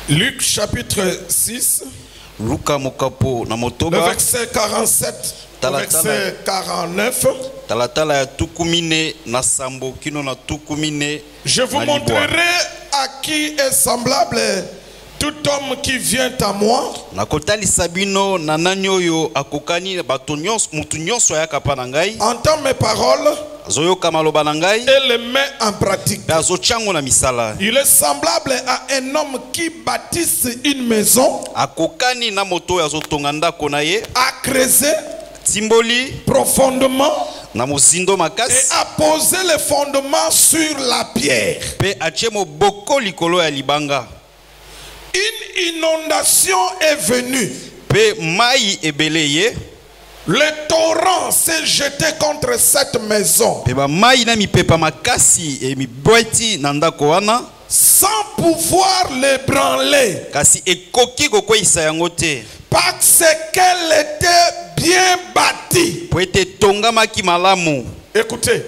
Luc chapitre 6, Luka mokapo na motoba, le verset 47 au verset 49. talatala ya tukumine na sambo kino na tukumine. Je vous montrerai à qui est semblable tout homme qui vient à moi. Nakotali sabino na nanyoyo akokani batonyos mutunyos ya kapana ngai. Entends mes paroles Zoyo kamaloba na ngai et les met en pratique. Bazo chango na misala. Il est semblable à un homme qui bâtisse une maison. Akokani na moto ya zotonganda konaye. A creusé Timboli profondément na mozindo et makasi. a posé les fondements sur la pierre. Pe achemo boko likolo ya libanga. Une inondation est venue. Pe mai ebeleye. Le torrent s'est jeté contre cette maison. Pe ba mai na mipepa makasi e mibweti na ndako wana. Sans pouvoir l'ébranler. Kasi ekoki kokwisa yango te. Parce qu'elle était bien bâtie. Po ete tongamaki malamu. Écoutez.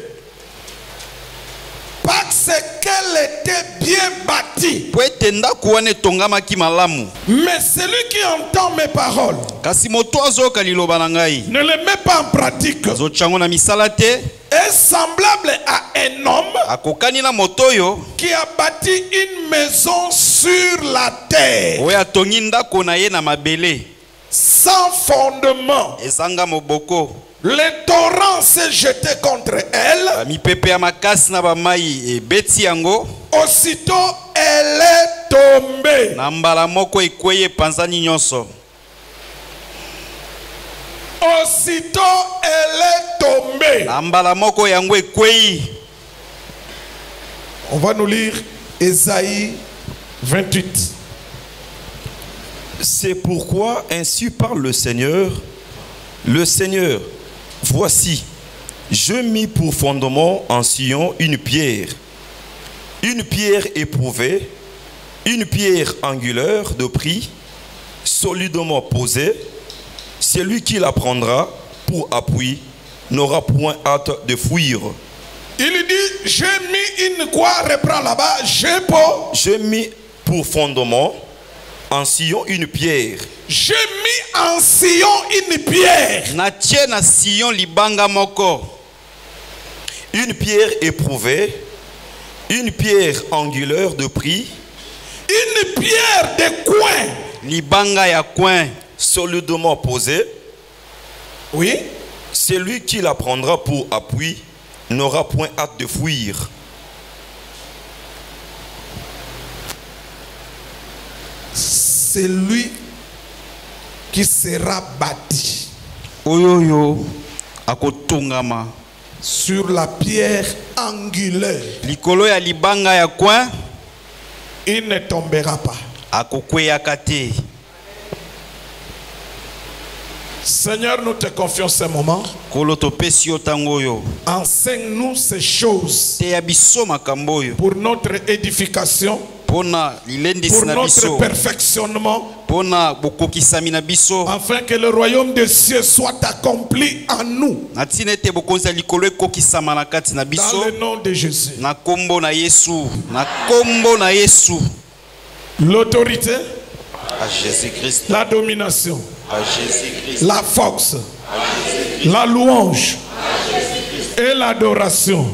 Parce qu'elle était bien bâtie. Po ete ndako wana tongamaki malamu. Mais celui qui entend mes paroles Kasi moto azoka liloba na ngai ne le met pas en pratique azo chango na misala te. est semblable à un homme Akokani na moto yo qui a bâti une maison sur la terre oya tongi ndako na ye na mabele sans fondement. ezanga moboko. Le torrent s'est jeté contre elle. Mipepe ya makasi na bamai ebeti yango. Aussitôt elle est tombée. Na mbala moko ekweye panzani nyonso. Aussitôt elle est tombée. Na mbala moko yango ekweyi. On va nous lire Ésaïe 28. C'est pourquoi ainsi parle le Seigneur. Le Seigneur, voici, je mis pour fondement en Sion une pierre éprouvée, une pierre angulaire de prix, solidement posée. Celui qui la prendra pour appui n'aura point hâte de fuir. Il dit, j'ai mis une quoi, reprends là-bas, J'ai mis pour fondement en Sion une pierre. J'ai mis en Sion une pierre. Na tie na Sion libanga moko. Une pierre éprouvée, une pierre angulaire de prix. Une pierre de coin. Libanga ya coin. Solidement posée. Oui. Celui qui la prendra pour appui n'aura point hâte de fuir. Celui qui sera bâti Oyoyo akotongama sur la pierre angulaire, likolo ya libanga ya coin, il ne tombera pas. akokweyaka te. Seigneur, nous te confions ce moment. Kolo topesi yo tango oyo. Enseigne-nous ces choses Te ya biso makambo oyo. pour notre édification, Pona lilendisi pour na notre biso. perfectionnement, Pona bokokisami na biso. afin que le royaume des cieux soit accompli en nous. Na tina ete bokonzi ya likolo ekokisama na kati na Dans biso. le nom de Jésus. Na kombo na Yesu. Na kombo na Yesu. L'autorité, A Jésus-Christ. la domination, A Jésus-Christ. la force, la louange et l'adoration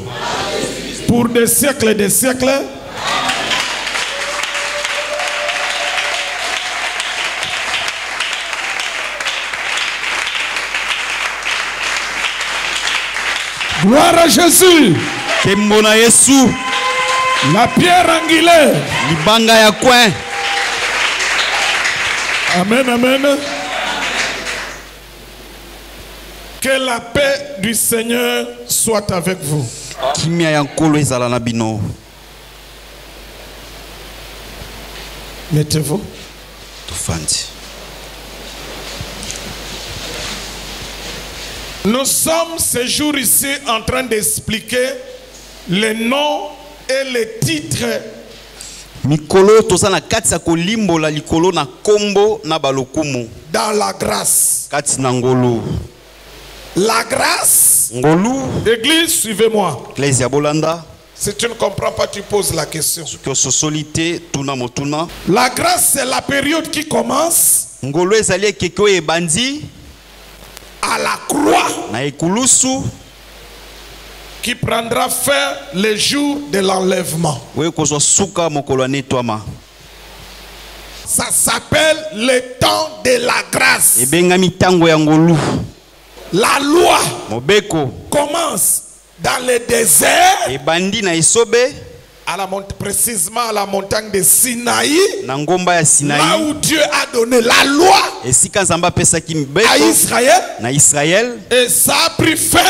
pour des siècles et des siècles. Gloire à Jésus. Kembo na Yesu. La pierre angulaire. Libanga ya coin. Amen, amen. Que la paix du Seigneur soit avec vous. Kimia ya nkolo ezala na bino. Mettez-vous. Tofandi. Nous sommes ce jour ici en train d'expliquer les noms et les titres Mikolo toza na kati ya kolimbola likolo na kombo na balokumu. dans la grâce. Kati na ngolu. La grâce, Ngolu. Église, suivez-moi. Ecclesia bolanda. Si tu ne comprends pas, tu poses la question. Que sosolité tuna motuna. La grâce, c'est la période qui commence Ngolo ezali keko ebandi à la croix, na ekulusu qui prendra fin le jour de l'enlèvement. we kozwa suka mokolo netwama. Ça s'appelle le temps de la grâce. Ebengami tango ya ngolu. La loi Mobeko commence dans le désert, ebandi na esobe précisément à la montagne de Sinaï, na ngomba ya là Sinaï. où Dieu a donné la loi Esika Nzambe apesaki à mbeko Israël, na Israël et ça a pris fin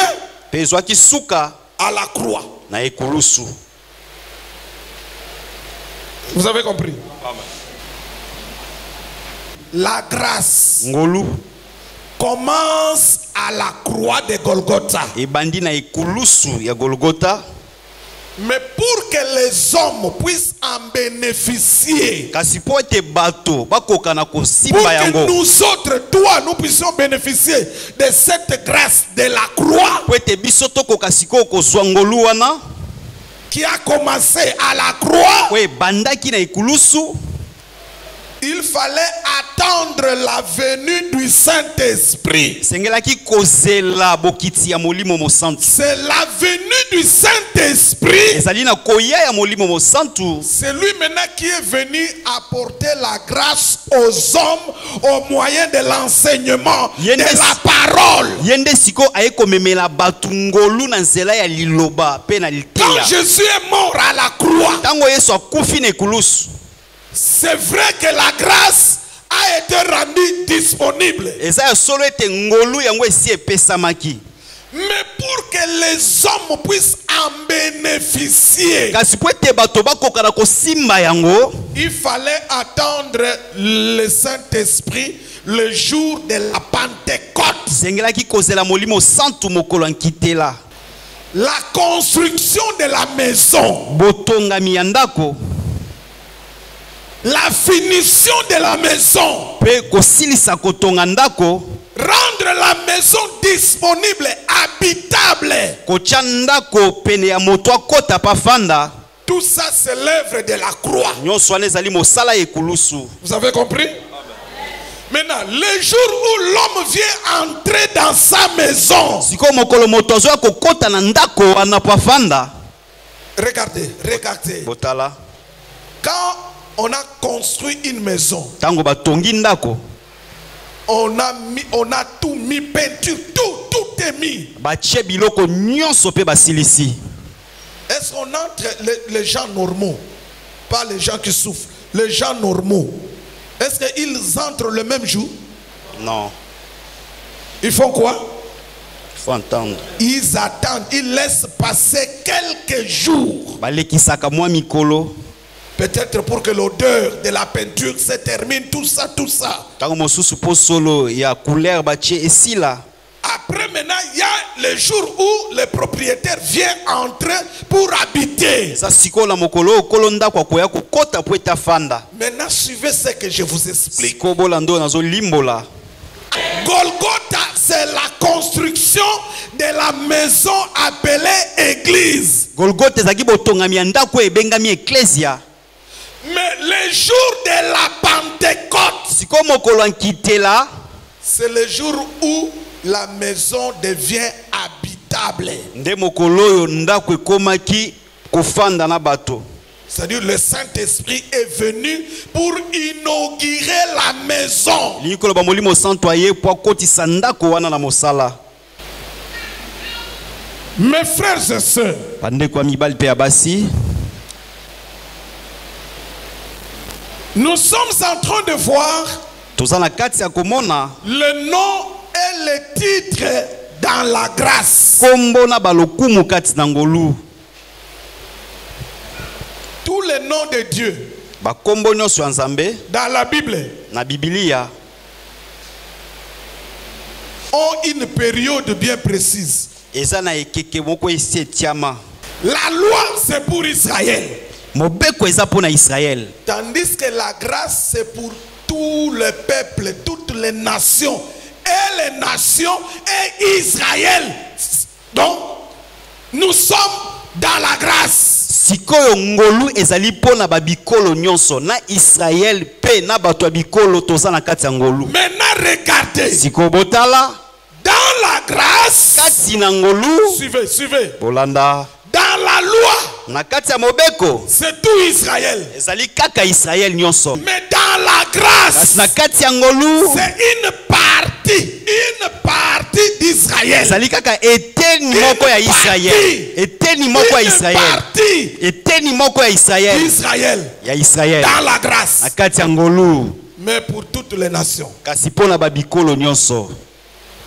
pe ezwaki suka à la croix. na ekulusu. Vous avez compris? La grâce Ngolu commence à la croix de Golgotha. ebandi na ekulusu ya Golgotha. Mais pour que les hommes puissent en bénéficier, Kasi po ete bato bakoka na pour kosimba que yango, nous autres, toi, nous puissions bénéficier de cette grâce de la croix po ete biso tokoka sikoyo kozwa ngolu wana qui a commencé à la croix, po ebandaki na ekulusu, il fallait attendre la venue du Saint-Esprit. sengelaki kozela bokiti ya molimo mosantu. C'est la venue du Saint-Esprit. Ezali na koya ya molimo mosantu. C'est lui maintenant qui est venu apporter la grâce aux hommes au moyen de l'enseignement de la parole. Yende siko aye komemela bato ngolu na nzela ya liloba pe na Quand liteya. Jésus est mort à la croix, Tango Yesu akufi na ekulusu, c'est vrai que la grâce a été rendue disponible. eza ya solo ete ngolu yango esi epesamaki. Mais pour que les hommes puissent en bénéficier, Kasi po ete bato bakoka na kosimba yango, il fallait attendre le Saint-Esprit le jour de la Pentecôte. sengelaki kozela molimo santu mokolo ya nkitela. La construction de la maison, Botongami ya ndako la finition de la maison, pe kosilisa kotonga ndako, rendre la maison disponible, habitable. kotia ndako pene ya moto akota pa fanda, Tout ça, c'est l'œuvre de la croix. nyonso wana ezali mosala ya ekulusu. Vous avez compris? Maintenant, le jour où l'homme vient entrer dans sa maison, Siko mokolo moto azoya kokota na ndako wana pa fanda. regardez. Botala Quand on a construit une maison, tango batongi ndako, on a tout mis, peinture, tout est mis. batie biloko nyonso pe basilisi. Est-ce qu'on entre les gens normaux, pas les gens qui souffrent, les gens normaux, est-ce qu'ils entrent le même jour? Non, Ils font quoi? il faut entendre. Ils attendent, ils laissent passer quelques jours. Balekisaka mwa mikolo, Peut-être pour que l'odeur de la peinture se termine, tout ça. tango mosusu po solo ya couleur batie esila. Après maintenant, il y a le jour où le propriétaire vient entrer pour habiter. Sa siko la mokolo okolo ndako akoya kokota po eta fanda. Maintenant, suivez ce que je vous explique. Siko bolando nazo limbola. Golgotha, c'est la construction de la maison appelée église. Golgotha ezaki botongami ya ndako ebengami eklesia. Mais le jour de la Pentecôte, Siko mokolo nkitela, c'est le jour où la maison devient habitable. nde mokolo oyo ndako ekomaki kofanda na bato. C'est-à-dire le Saint-Esprit est venu pour inaugurer la maison. Likolo ba molimo santo aye po akotisa ndako wana na mosala. Mes frères et sœurs, Bandeko ya mibali pe ya basi, nous sommes en train de voir toza na kati ya komona le nom et le titre dans la grâce. kombo na balokumu kati na ngolu. Tous les noms de Dieu Bakombo nyonso ya Nzambe dans la Bible na Biblia ont une période bien précise. eza na ekeke moko esi etiama. La loi, c'est pour Israël. Mobeko eza po na Israël. Tandis que la grâce, c'est pour tout le peuple, toutes les nations. Et les nations et Israël. Donc, nous sommes dans la grâce. Sikoyo ngolu ezali pona babikolo nyonso na Israël pe na bato bikolo toza na kati ya ngolu. Maintenant regardez. Siko botala Dans la grâce. kati na ngolu. Suivez, suivez. Bolanda. Dans la loi. Na kati ya mobeko. C'est tout Israël. Ezali kaka Israël nyonso. Mais dans la grâce. Na kati ya ngolu. C'est une partie d'Israël. Ezali kaka eteni moko ya Israël. Eteni moko ya Israël. Eteni moko ya Israël. Israël. Ya Israël. Dans la grâce. Na kati ya ngolu. Mais pour toutes les nations. Kasi pona babikolo nyonso.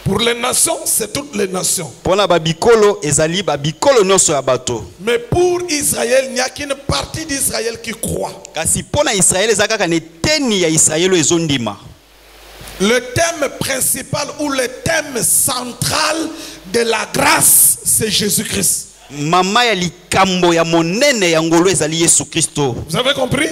Pour les nations, c'est toutes les nations. Pona babikolo ezali babikolo nyonso ya bato. Mais pour Israël, il n'y a qu'une partie d'Israël qui croit. Kasi pona Israël ezaka kaka neteni ya Israël ezondima. Le thème principal ou le thème central de la grâce, c'est Jésus-Christ. Mama ya likambo ya monene ya ngolo ezali Yesu Kristo. Vous avez compris?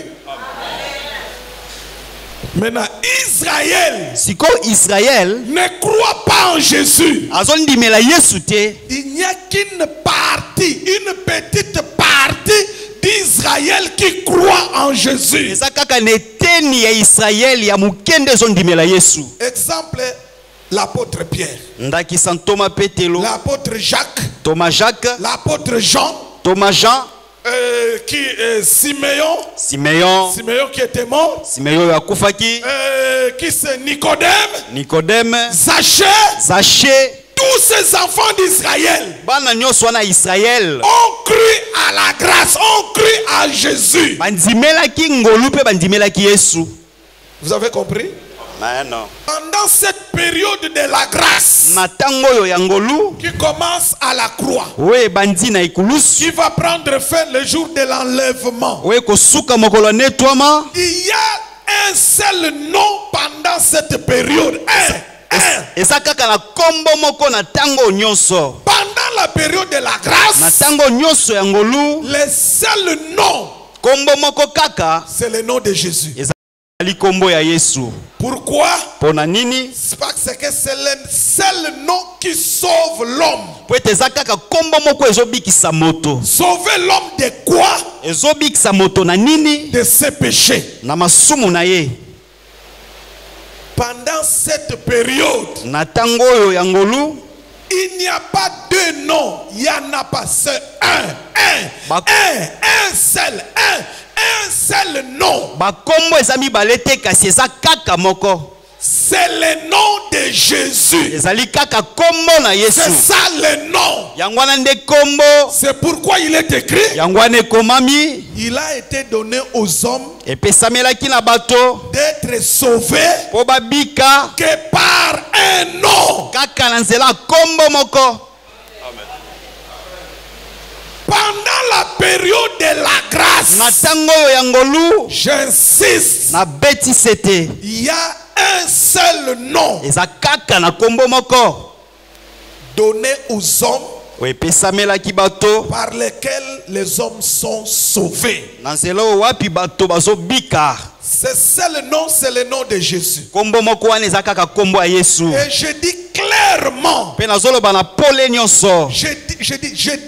Maintenant, Israël Siko Israël ne croit pas en Jésus. azondimela Yesu te. Il n'y a qu'une partie, une petite partie d'Israël qui croit en Jésus. Eza kaka neteni ya Israël ya mukende ezondimela Yesu. Exemple, l'apôtre Pierre, Ndaki San Thomas Petelo, l'apôtre Jacques, Thomas Jacques, l'apôtre Jean, Thomas Jean, Siméon, Simeon, Siméon qui était mort, Simeon ya kufaki, qui c'est Nicodème, Nicodème, Zachée, Zaché, tous ces enfants d'Israël bana nyonso wana Israël ont cru à la grâce, ont cru à Jésus. bandimelaki ngolu pe bandimelaki Yesu. Vous avez compris? Non. Pendant cette période de la grâce Na tango yo ya ngolu, qui commence à la croix, we bandi na ikulusu, qui va prendre fin le jour de l'enlèvement, we kosuka mokolo netwama, il y a un seul nom pendant cette période. eza kaka na kombo moko na tango nyonso. Pendant la période de la Na grâce, tango nyonso ya ngolu, le seul nom, kombo moko kaka c'est le nom de Jésus. ezali kombo ya Yesu. Pourquoi? Pona nini? C'est parce que c'est le seul nom qui sauve l'homme. Po ete eza kaka kombo moko ezobikisa moto. Sauver l'homme de quoi? Ezobikisa moto na nini? De ses péchés. Na masumu na ye. Pendant cette période, Na tango oyo ya ngolu, il n'y a pas deux noms, il n'y en a pas, c'est un seul nom. bakombo eza mibale te kasi eza kaka moko. C'est le nom de Jésus. Ezali kaka kombo na C'est Yesu. ça le nom. Yango wana nde kombo, C'est pourquoi il est écrit, yango wana ekomami, il a été donné aux hommes epesamelaki na bato d'être sauvés po babika que par un nom. kaka na nzela ya kombo moko. Pendant la période de la Na grâce, tango oyo ya ngolu, j'insiste, na betisi te. il y a un seul nom Eza kaka na kombo moko donné aux hommes oyo epesamelaki bato par lequel les hommes sont sauvés. na nzela oyo wapi bato bazobika. Ce seul nom, c'est le nom de Jésus. Kombo moko wana eza kaka kombo ya Yesu. Et je dis clairement, Pe nazoloba na pole nyonso, je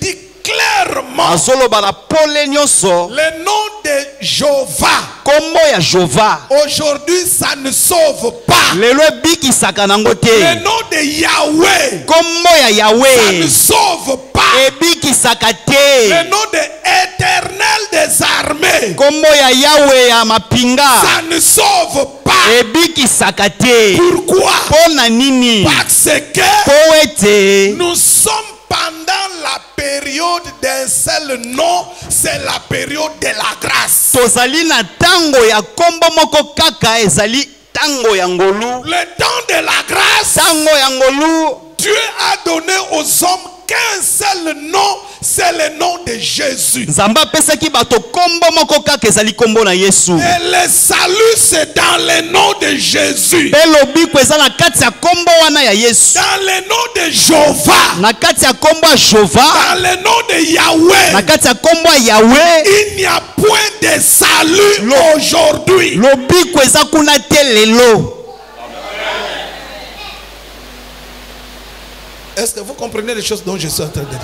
dis clairement, nazoloba na pole nyonso, le nom de Jéhovah, kombo ya Jova aujourd'hui, ça ne sauve pas. lelo ebikisaka nango te. Le nom de Yahweh, Kombo ya ça ne Yahweh sauve pas. ebikisaka te. Le nom de Éternel des armées, Kombo ya Yahweh ya mapinga ça ne sauve pas. ebikisaka te. Pourquoi? Pona nini? Parce que Po ete nous sommes pendant la période d'un seul nom, c'est la période de la grâce. tozali na tango ya kombo moko kaka, ezali tango ya ngolu. Le temps de la grâce, Tango ya ngolu, Dieu a donné aux hommes qu'un seul nom, c'est le nom de Jésus. Nzambe apesaki bato kombo moko kaka, ezali kombo na Yesu. Et le salut, c'est dans le nom de Jésus. Pe lobiko eza na kati ya kombo wana ya Yesu. Dans le nom de Jéhovah, Na kati ya kombo ya Jova, dans le nom de Yahweh, na kati ya kombo ya Yahweh, il n'y a point de salut aujourd'hui. lobiko eza kuna te lelo. Est-ce que vous comprenez les choses dont je suis en train de dire?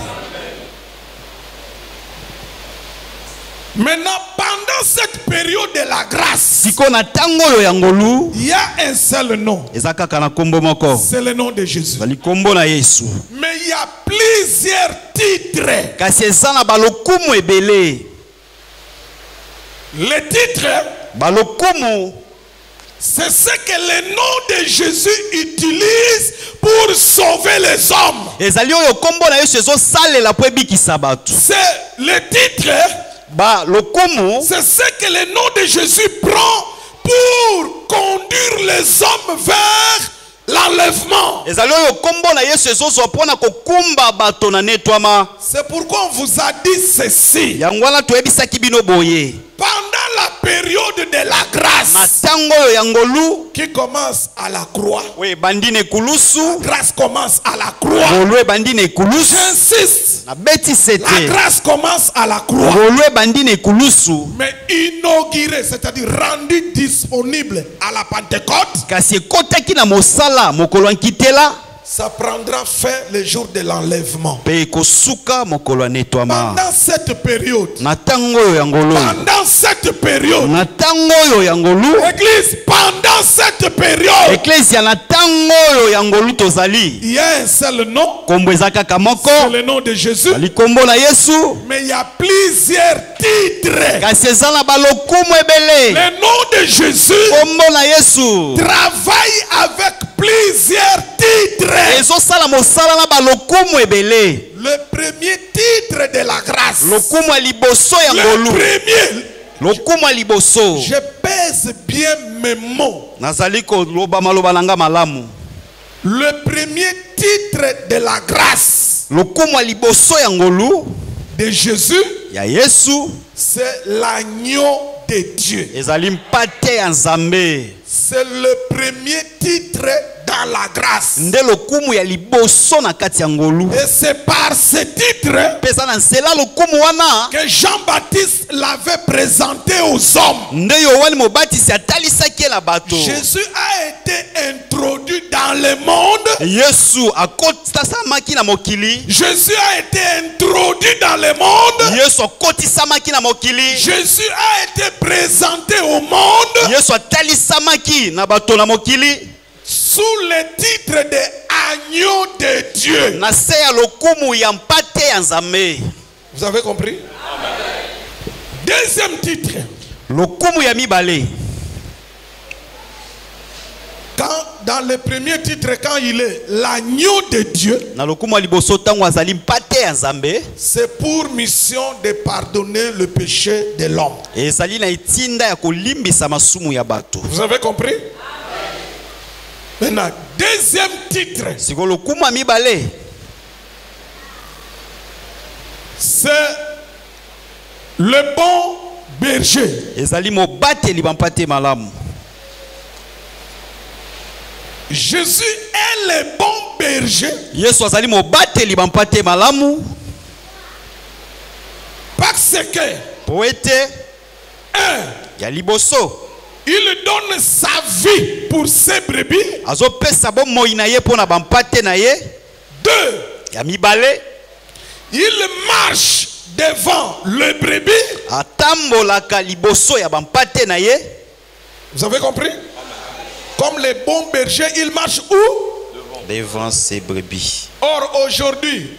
Maintenant, pendant cette période de la grâce, siko na tango oyo ya ngolu il y a un seul nom. eza kaka na kombo moko C'est le nom de Jésus. ezali kombo na Yesu. Mais il y a plusieurs titres. Kasi eza na balokumu ebele. Les titres, Balokumu c'est ce que le nom de Jésus utilise pour sauver les hommes. ezali oyo kombo na Yesu ezosalela po ebikisa bato. C'est le titre, Balokumu c'est ce que le nom de Jésus prend pour conduire les hommes vers l'enlèvement. ezali oyo kombo na Yesu ezozwa mpona kokumba bato na netwama. C'est pourquoi on vous a dit ceci. Yango wana toyebisaki bino boye. Pendant la période de la Na grâce tango oyo ya ngolu qui commence à la croix, we ebandi na ekulusu. grâce commence à la croix. Ngolu ebandi na ekulusu. J'insiste, Na beti la sete. grâce commence à la croix. Ngolu ebandi na ekulusu. Mais inauguré, c'est-à-dire rendu disponible à la Pentecôte, Kasi ekotaki na mosala mokolo ya nkitela. ça prendra fin le jour de l'enlèvement. Pe ekosuka mokolo ya netwama. Pendant cette période, Na tango oyo ya ngolu. pendant cette période, Na tango oyo ya ngolu. Église, pendant cette période, Ecclesia na tango oyo ya ngolu tozali. il y a un seul nom, Kombo eza kaka moko. c'est le nom de Jésus, Ali kombo na Yesu. mais il y a plusieurs titres. Kasi eza na balokumu ebele. Le nom de Jésus Kombo na Yesu. travaille avec plusieurs titres. Ezosala mosala na balokumu ebele. Le premier titre de la grâce, Lokumu ya liboso ya le ngolu. premier, Lokumu ya liboso. je pèse bien mes mots. Nazali koloba maloba nanga malamu. Le premier titre de la grâce Lokumu ya liboso ya ngolu de Jésus, ya Yesu c'est l'agneau de Dieu. ezali mpate ya Nzambe. C'est le premier titre dans la grâce. Nde lokumu ya liboso na kati ya ngolu. Et c'est par ce titre Pesa na nsela lokumu wana que Jean-Baptiste l'avait présenté aux hommes. nde Yohani Mobatisi atalisaki na bato. Jésus a été introduit dans le monde. Yesu akotisamaki na mokili. Jésus a été introduit dans le monde. Yesu akotisamaki na mokili. Jésus a été présenté au monde Yesu atalisamaki na bato na mokili. sous le titre de agneau de Dieu. Na se ya lokumu ya mpate ya Nzambe. Vous avez compris? Deuxième titre. Lokumu ya mibale. Quand, dans le premier titre, quand il est l'agneau de Dieu, Na lokumu ya liboso tango azali mpate ya Nzambe. c'est pour mission de pardonner le péché de l'homme. Ezali na itinda ya kolimbisa masumu ya bato. Vous avez compris? Maintenant, deuxième titre, Siko lokumu ya mibale. c'est le bon berger. Ezali mobateli bampate malamu. Jésus est le bon berger Yesu azali mobateli bampate malamu. parce que, Poete un, ya liboso. il donne sa vie pour ses brebis. Azopesa bomoi na ye pona bampate na ye. Deux, Ya mibale. il marche devant le brebis. Atambolaka liboso ya bampate na ye. Vous avez compris? Comme les bons bergers, ils marchent où? Devant ses brebis. Or aujourd'hui,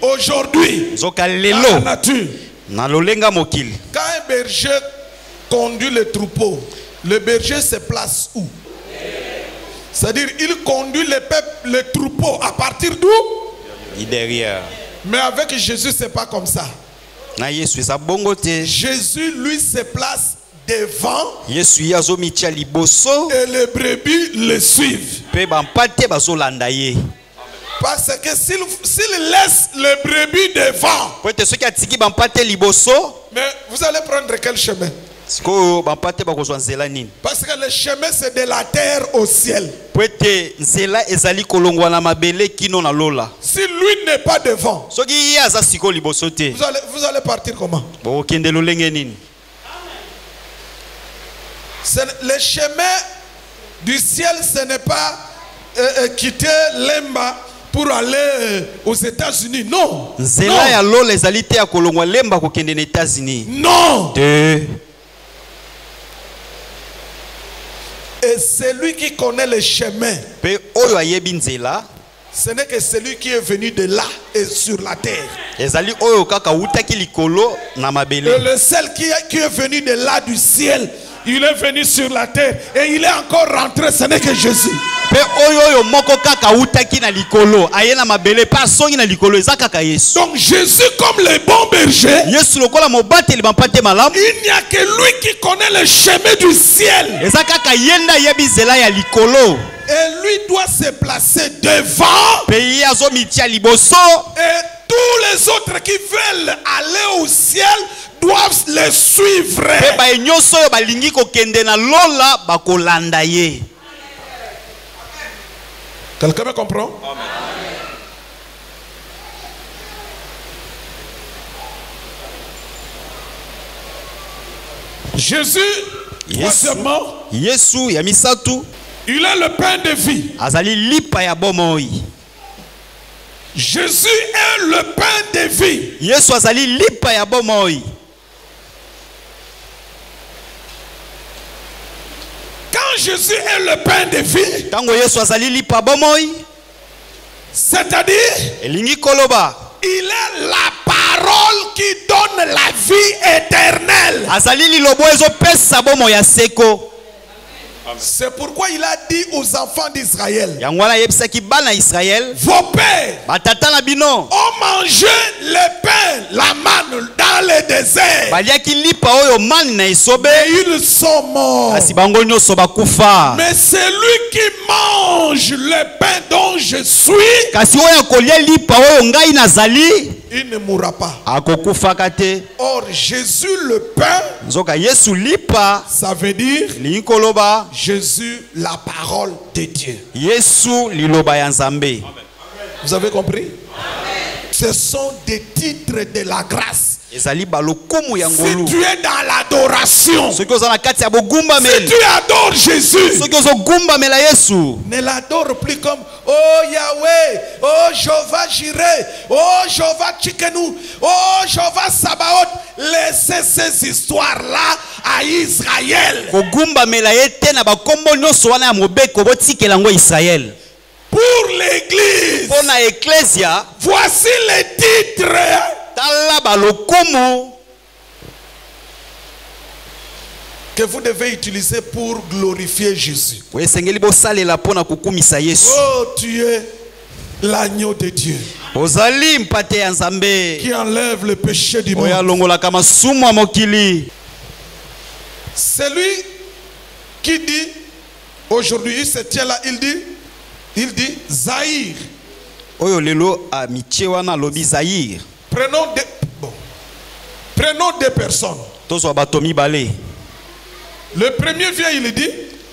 Zoka dans la lelo nature, na lolenga mokili. quand un berger conduit le troupeau, le berger se place où? C'est-à-dire, il conduit le troupeau à partir d'où? I derrière. Mais avec Jésus, c'est pas comme ça. Na Yesu eza bongo te. Jésus, lui, se place devant Yesu yazo mitia liboso et les brebis le suivent. pe bampate bazolanda ye. Parce que s'il laisse les brebis devant, Po ete soki atiki bampate liboso, mais vous allez prendre quel chemin? sikoyo bampate bakozwa nzela nini? Parce que le chemin, c'est de la terre au ciel. Po ete nzela ezali kolongwa na mabele kino na lola. Si lui n'est pas devant, Soki ye aza sikoyo liboso te, vous allez partir comment? bokokende lolenge nini? Le chemin du ciel, ce n'est pas quitter Lemba pour aller aux États-Unis. Non. Nzela ya lola ezali te ya kolongwa lemba kokende na États-Unis. Non. Te. Et celui qui connaît le chemin, Pe oyo ayebi nzela, ce n'est que celui qui est venu de là et sur la terre. ezali oyo kaka utaki likolo na Et mabele. le seul qui est venu de là du ciel, il est venu sur la terre et il est encore rentré, ce n'est que Jésus. Pe oyo moko kaka utaki na likolo, aye na mabele pa songi na likolo eza kaka Yesu. Donc Jésus comme le bon berger, Yesu lokola mobateli bampate malamu, il n'y a que lui qui connaît le chemin du ciel. eza kaka yenda yebi nzela ya likolo. Et lui doit se placer devant. Pe ye azomitia liboso. Et tous les autres qui veulent aller au ciel doivent le suivre. Pe ba nyonso oyo balingi kokende na lola bakolanda ye. Quelqu'un me comprend? Amen. Jésus, troisièmement, Yesu ya misatu, il est le pain de vie. azali lipa ya bomoi. Jésus est le pain de vie. Yesu azali lipa ya bomoi. Quand Jésus est le pain de vie, Tango Yesu azali lipa bomoi, c'est-à-dire, elingi koloba, il est la parole qui donne la vie éternelle. azali lilobo ezopesa bomoi ya seko. C'est pourquoi il a dit aux enfants d'Israël, Yango wana yebisaki bana Israël, vos pères batata na bino ont mangé le pain, la manne dans le désert. baliaki lipa oyo mani na esobe, Et ils sont morts. kasi bango nyonso bakufa. Mais celui qui mange le pain dont je suis, Kasi oyo akolia lipa oyo ngai nazali, il ne mourra pas. akokufaka te. Or, Jésus le pain, Nzoka Yesu lipa, ça veut dire elingi koloba, Jésus la parole de Dieu. Yesu liloba ya Nzambe. Vous avez compris? Ce sont des titres de la grâce. Ezali balokumu ya Si ngolu. tu es dans l'adoration, Soki oza na kati ya bogumba si meli, tu adores Jésus, soki ozogumba mela Yesu, ne l'adore plus comme oh Yahweh, oh Jéhovah Jireh, oh Jéhovah Tchikenu, oh Jéhovah Sabaoth. Laissez ces histoires-là à Israël. kogumba mela ye te na bakombo nyonso wana ya mobeko botikela ngo Israël. Pour l'église, Pour na ecclesia, voici les titres tala balokumu que vous devez utiliser pour glorifier Jésus. oyo esengeli bosalela mpona kokumisa Yesu. Oh, tu es l'agneau de Dieu Ozali mpate ya Nzambe qui enlève le péché du oyo monde. alongolaka masumu ya mokili. Celui qui dit aujourd'hui, il se tient là, il dit Zahir. Oyo lelo a mitie wana lobi Zahir. Prenons deux personnes. Tozwa bato mibale. Le premier vient, il dit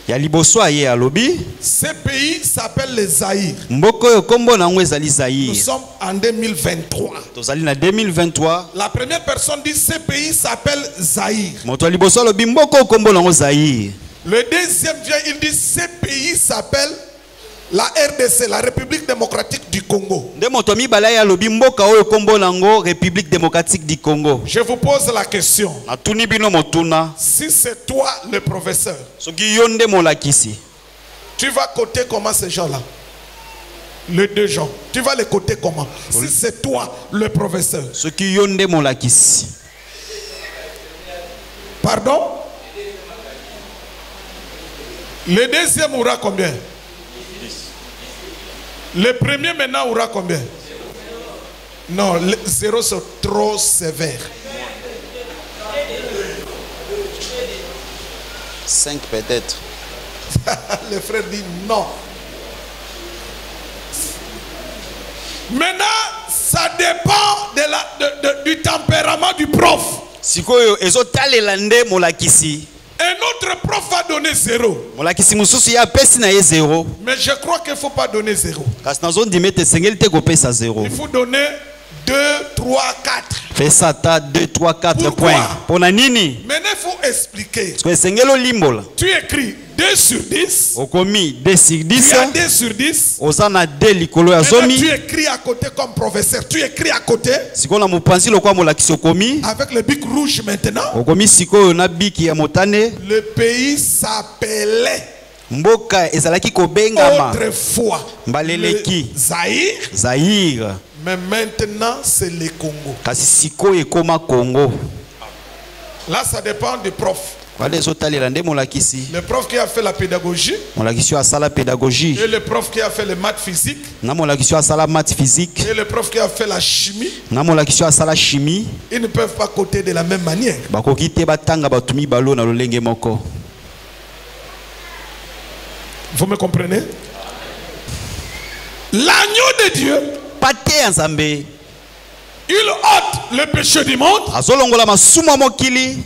Ya liboso aye alobi, ce pays s'appelle les Zahir. mboko oyo kombo nango ezali Nous Zahir. sommes en 2023. Tozali na 2023. La première personne dit ce pays s'appelle Zahir. Moto ya liboso alobi mboko oyo kombo nango Zahir. Le deuxième vient, il dit ce pays s'appelle la RDC, la République démocratique du Congo. Nde moto mibale aye alobi mboka oyo kombo nango République démocratique du Congo. Je vous pose la question. Natuni bino motuna, Si c'est toi le professeur, soki yo nde molakisi, tu vas coter comment ces gens-là? Les deux gens. Tu vas les coter comment? Si c'est toi le professeur. soki yo nde molakisi. Pardon? Le deuxième aura combien? Le premier maintenant aura combien? Non, le zéro c'est trop sévère. 5 peut-être. Le frère dit non. Maintenant, ça dépend du tempérament du prof. Sikoyo ezotalela nde molakisi. Un autre prof va donner 0. Molakisi mususu ya pesi na ye 0. Mais je crois qu'il ne faut pas donner 0. Kasi nazondima ete esengeli te kopesa 0. Il faut donner 2, 3, 4. Fais ça, t'as 2, 3, 4 Pourquoi? points. Pour nini? Maintenant, il faut expliquer. Parce que sengelo limbola. Tu écris 2 sur 10. Okomi 2 sur 10. Tu as 2 sur 10. Osana 2 likolo ya Maintenant, zomi. tu écris à côté comme professeur. Tu écris à côté. Sikola mopanzi lokwa molakisi okomi. Avec le bic rouge maintenant. Okomi sikoyo na biki ya motane. Le pays s'appelait Mboka ezalaki kobengama autrefois Mbaleleki. le Zaïre. Zaïre. Mais maintenant, c'est le Congo. Kasi sikoyo ekoma Congo. Là, ça dépend du prof. Wale ezotalela nde molakisi. Le prof qui a fait la pédagogie Molakisi oyo asala pédagogie. et le prof qui a fait les maths physiques Na molakisi oyo asala maths physique. et le prof qui a fait la chimie, Na molakisi oyo asala chimie. ils ne peuvent pas coter de la même manière. Bakoki te batanga bato mibalo na lolenge moko. Vous me comprenez? L'agneau de Dieu, Pate ya Nzambe il ôte le péché du monde. azolongola masumu ya mokili.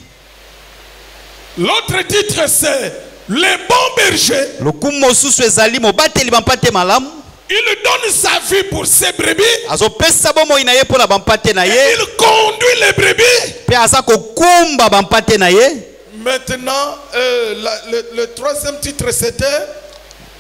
L'autre titre, c'est le bon berger. Lokumu mosusu ezali mobateli bampate malamu. Il donne sa vie pour ses brebis. Azopesa bomoi na ye mpo na bampate na ye. Il conduit les brebis. Pe aza kokumba bampate na ye. Maintenant, le troisième titre, c'était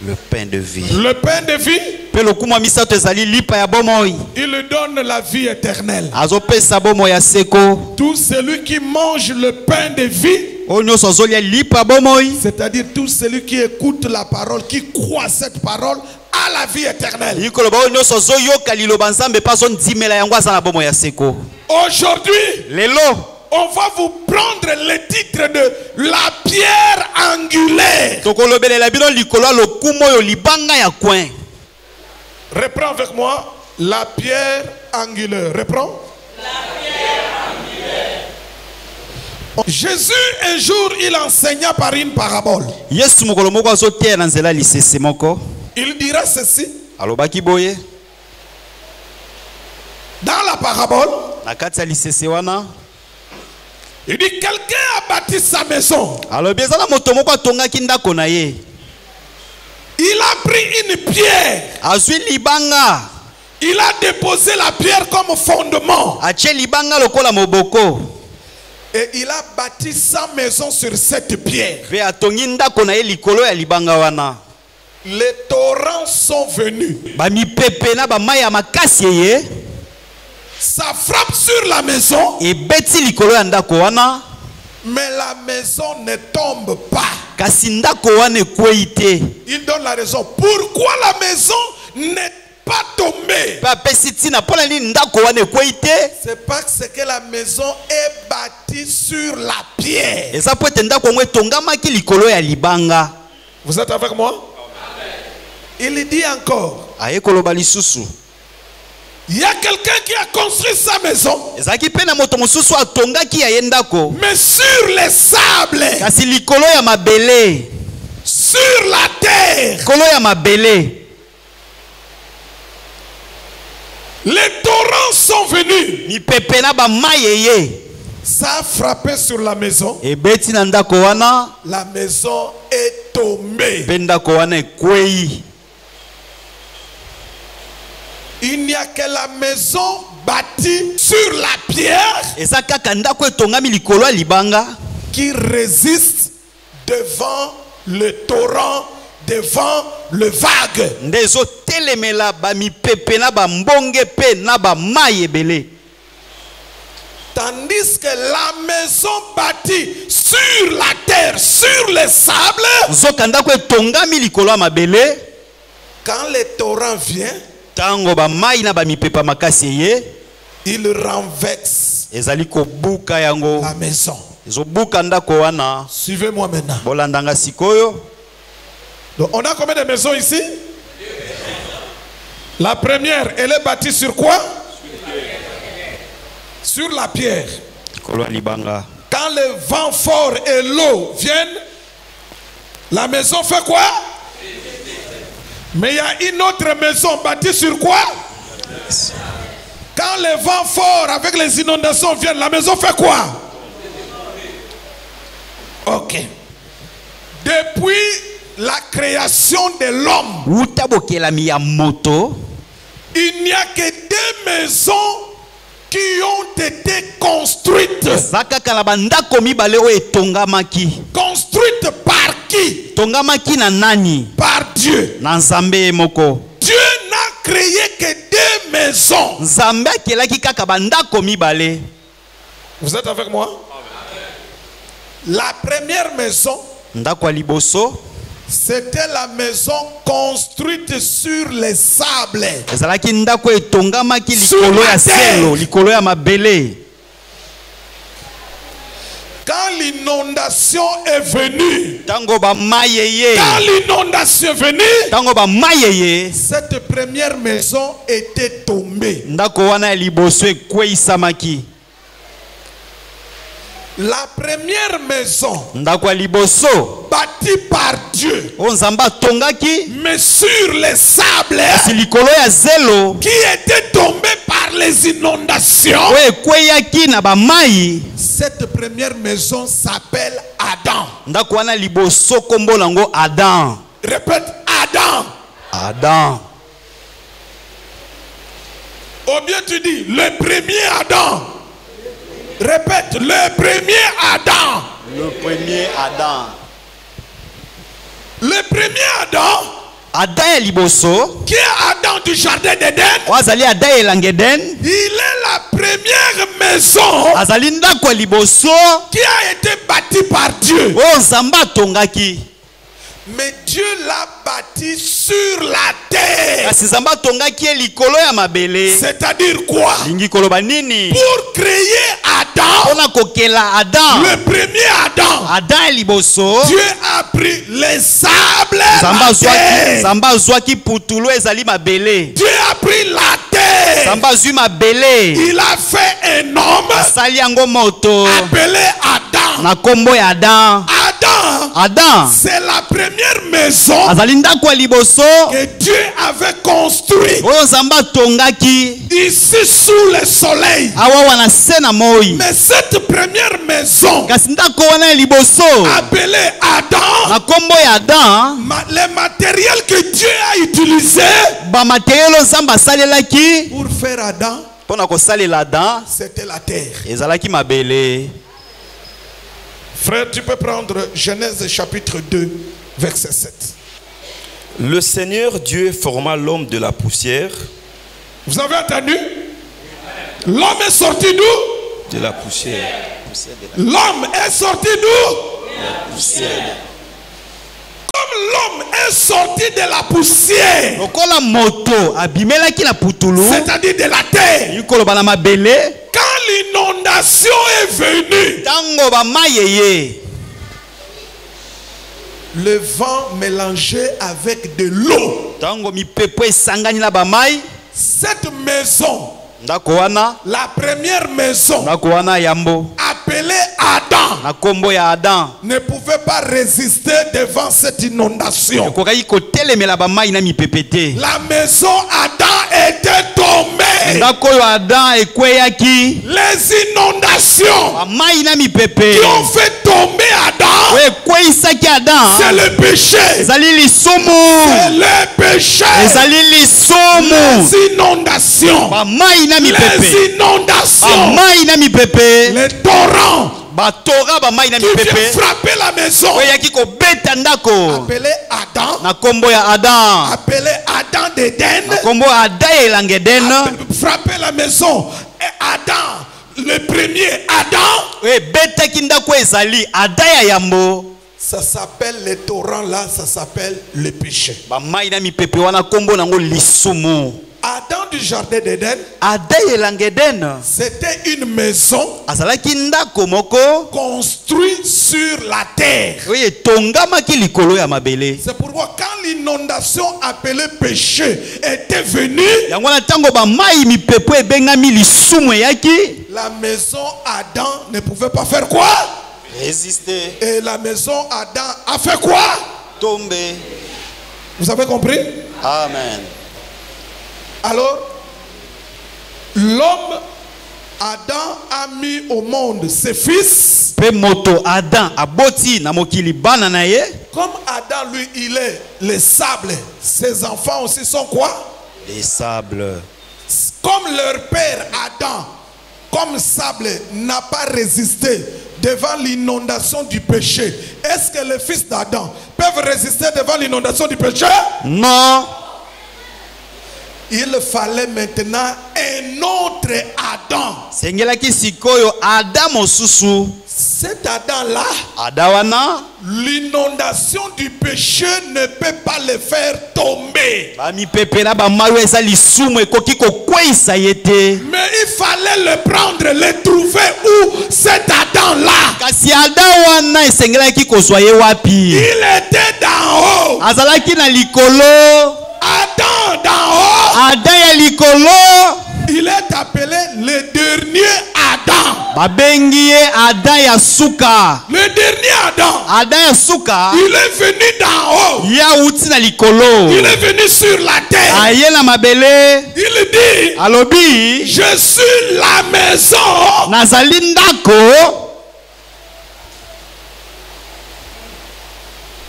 Le pain de vie. le pain de vie. Pe lokumu ya misato ezali lipa ya bomoi. Il donne la vie éternelle. Azopesa bomoi ya seko. Tout celui qui mange le pain de vie, Oyo nyonso azolia lipa ya bomoi. c'est-à-dire tout celui qui écoute la parole, qui croit cette parole, a la vie éternelle. Likoloba oyo nyonso azoyoka liloba Nzambe mpe azondimela yango aza na bomoi ya seko. Aujourd'hui, Lelo on va vous prendre le titre de la pierre angulaire. tokolobelela bino likolo ya lokumu oyo libanga ya coin. Reprends avec moi. La pierre angulaire. Reprends. Jésus, un jour, il enseigna par une parabole. Yesu mokolo moko azoteya na nzela lisese moko. Il dira ceci. Alobaki boye Dans la parabole, na kati ya lisese wana. il dit quelqu'un a bâti sa maison. Alobi eza na moto moko atongaki ndako na ye. Il a pris une pierre. Azwi libanga. Il a déposé la pierre comme fondement. Atie libanga lokola moboko. Et il a bâti sa maison sur cette pierre. Pe atongi ndako na ye likolo ya libanga wana. Les torrents sont venus. Bamipepe na bamai ya makasi ye. Ça frappe sur la maison. Ebeti likolo ya ndako wana. Mais la maison ne tombe pas. Kasi ndako wana ekwei te. Il donne la raison. Pourquoi la maison n'est pas tombée? Pe apesi ntina mpona nini ndako wana ekwei te. C'est parce que la maison est bâtie sur la pierre. Eza po ete ndako yango etongamaki likolo ya libanga. Vous êtes avec moi? Amen. Il dit encore. Aye koloba lisusu. Il y a quelqu'un qui a construit sa maison. Ezaki pe na moto mosusu atongaki ya ye ndako. Mais sur les sables. Kasi likolo ya mabele. Sur la terre. Likolo ya mabele. Les torrents sont venus. Mipepe na bamai ye. Ça a frappé sur la maison. Ebeti na ndako wana. La maison est tombée. Pe ndako wana ekwei. Il n'y a que la maison bâtie sur la pierre Eza kaka ndako etongami likolo ya libanga qui résiste devant le torrent, devant le vague. nde ezotelemela bamipepe na bambonge pe na bamai ebele. Tandis que la maison bâtie sur la terre, sur les sables, Nzoka ndako etongami likolo ya mabele. quand le torrent vient, Tango bamai na bamipepe makasi ye. il renverse Ezali kobuka yango. la maison. Ezobuka ndako wana. Suivez-moi maintenant. Bolandanga sikoyo. Donc, on a combien de maisons ici? La première, elle est bâtie sur quoi? Sur la pierre. Likolo ya libanga. Quand le vent fort et l'eau viennent, la maison fait quoi? Mais il y a une autre maison bâtie sur quoi? Quand le vent fort avec les inondations viennent, la maison fait quoi? Ok. Depuis la création de l'homme, Uta bokelami ya moto. il n'y a que deux maisons qui ont été construites. Zakaka na bandako mibale o etongamaki. Construites par qui? Tongamaki na nani? Par Dieu. Na Nzambe moko. Dieu n'a créé que 2 maisons. Nzambe akelaki kaka bandako mibale. Vous êtes avec moi? La première maison, ndako ya liboso, c'était la maison construite sur les sables. ezalaki ndako etongamaki likolo ya selo, likolo ya mabele. Quand l'inondation est venue, Tango ba mayeye, quand l'inondation est venue, tango ba mayeye, cette première maison était tombée. ndako wana ya liboso ekweisamaki. La première maison ndako ya liboso bâtie par Dieu, o Nzambe atongaki mais sur les sables kasi likolo ya zelo qui était tombé par les inondations. o ekweyaki na ba mai. Cette première maison s'appelle Adam. Ndako wana liboso kombo nango Adam. Répète, Adam. Adam. Ou bien tu dis le premier Adam. Répète, le premier Adam. Le premier Adam. Le premier Adam, Adam ya liboso qui est Adam du jardin d'Éden, o azali Adam elangeden, il est la première maison azali ndako ya liboso qui a été bâtie par Dieu. o Nzambe atongaki. Mais Dieu l'a bâti sur la terre. Kasi Nzambe atongaki ye likolo ya mabele. C'est-à-dire quoi? Lingi koloba nini? Pour créer Adam, Pona kokela Adam. le premier Adam, Adam ya liboso Dieu a pris les sables, Nzambe azwaki putulu ezali mabele. Dieu a pris la terre, Nzambe azwi mabele, il a fait un homme asali yango moto appelé Adam. na kombo ya Adam. Adam C'est la première maison azali ndako ya liboso que Dieu avait construite oyo Nzambe atongaki ici sous le soleil. awa wana se na moi. Mais cette première maison Kasi ndako wana ya liboso appelée Adam, na kombo ya Adam, les matériels que Dieu a utilisés ba materielo Nzambe asalelaki pour faire Adam, pona kosalela Adam c'était la terre. ezalaki mabele. Frère, tu peux prendre Genèse chapitre 2, verset 7. Le Seigneur Dieu forma l'homme de la poussière. Vous avez entendu? L'homme est sorti d'où? De la poussière. L'homme est sorti d'où? Comme l'homme est sorti de la poussière, Lokola moto abimelaki na putulu, c'est-à-dire de la terre, yikoloba na mabele, quand l'inondation est venue, tango ba mayeye, le vent mélangé avec de l'eau, tango mipepo esangani na ba mai, cette maison, ndako wana, la première maison ndako wana yambo appelée Adam, na kombo ya Adam, ne pouvait pas résister devant cette inondation. ekokaki kotelemela ba mai na mipepe te. La maison Adam était tombée. Ndako oyo Adam ekweyaki, Les inondations ba mai na mipepe qui ont fait tomber Adam, oyo ekweyisaki Adam, c'est le péché. ezali C'est lisumu, le péché. ezali lisumu, Les inondations. ba mai na Les mipepe, ba inondations. mai na mipepe, Les torrents batora ba mai na qui viennent mipepe frapper la maison. oyo eyaki kobeta ndako Appelé Adam. na kombo ya Adam, Appelé Adam d'Éden. na kombo ya Adam elangeden, Frapper la maison. Et Adam, le premier Adam, oyo ebetaki ndako ezali Adam ya yambo, ça s'appelle les torrents là, ça s'appelle le péché. ba mai na mipepe wana kombo nango lisumu. Adam du jardin d'Éden, Adam elangeden c'était une maison azalaki ndako moko construite sur la terre. oyo etongamaki likolo ya mabele. C'est pourquoi quand l'inondation appelée péché était venue, Yango na tango ba mai mipepo ebengami lisumu eyaki, la maison Adam ne pouvait pas faire quoi? résister, Et la maison Adam a fait quoi? tomber. Vous avez compris? Amen. Alors, l'homme Adam a mis au monde ses fils. Pe moto Adam aboti na mokili bana na ye. Comme Adam, lui, il est le sable, ses enfants aussi sont quoi? Les sables. Comme leur père Adam comme sable, n'a pas résisté devant l'inondation du péché, est-ce que les fils d'Adam peuvent résister devant l'inondation du péché? Non. Il fallait maintenant un autre Adam. Sengelaki sikoyo Adam osusu. Cet Adam-là, Adawana. l'inondation du péché ne peut pas le faire tomber. Bami pepela ba mayo eza lisumu ekoki kokweisa yete. Mais il fallait le prendre, le trouver où cet Adam-là. Kasi Adawana esengelaki kozwa ye wapi? Il était d'en haut. Azalaki na likolo. Adam d'en haut. Adam ya likolo. Il est appelé le dernier Adam. Babengi ye Adam ya suka. Le dernier Adam. Adam ya suka. Il est venu d'en haut. Ya uti na likolo. Il est venu sur la terre. Aye na mabele. Il dit, Alobi. je suis la maison. Nazali ndako.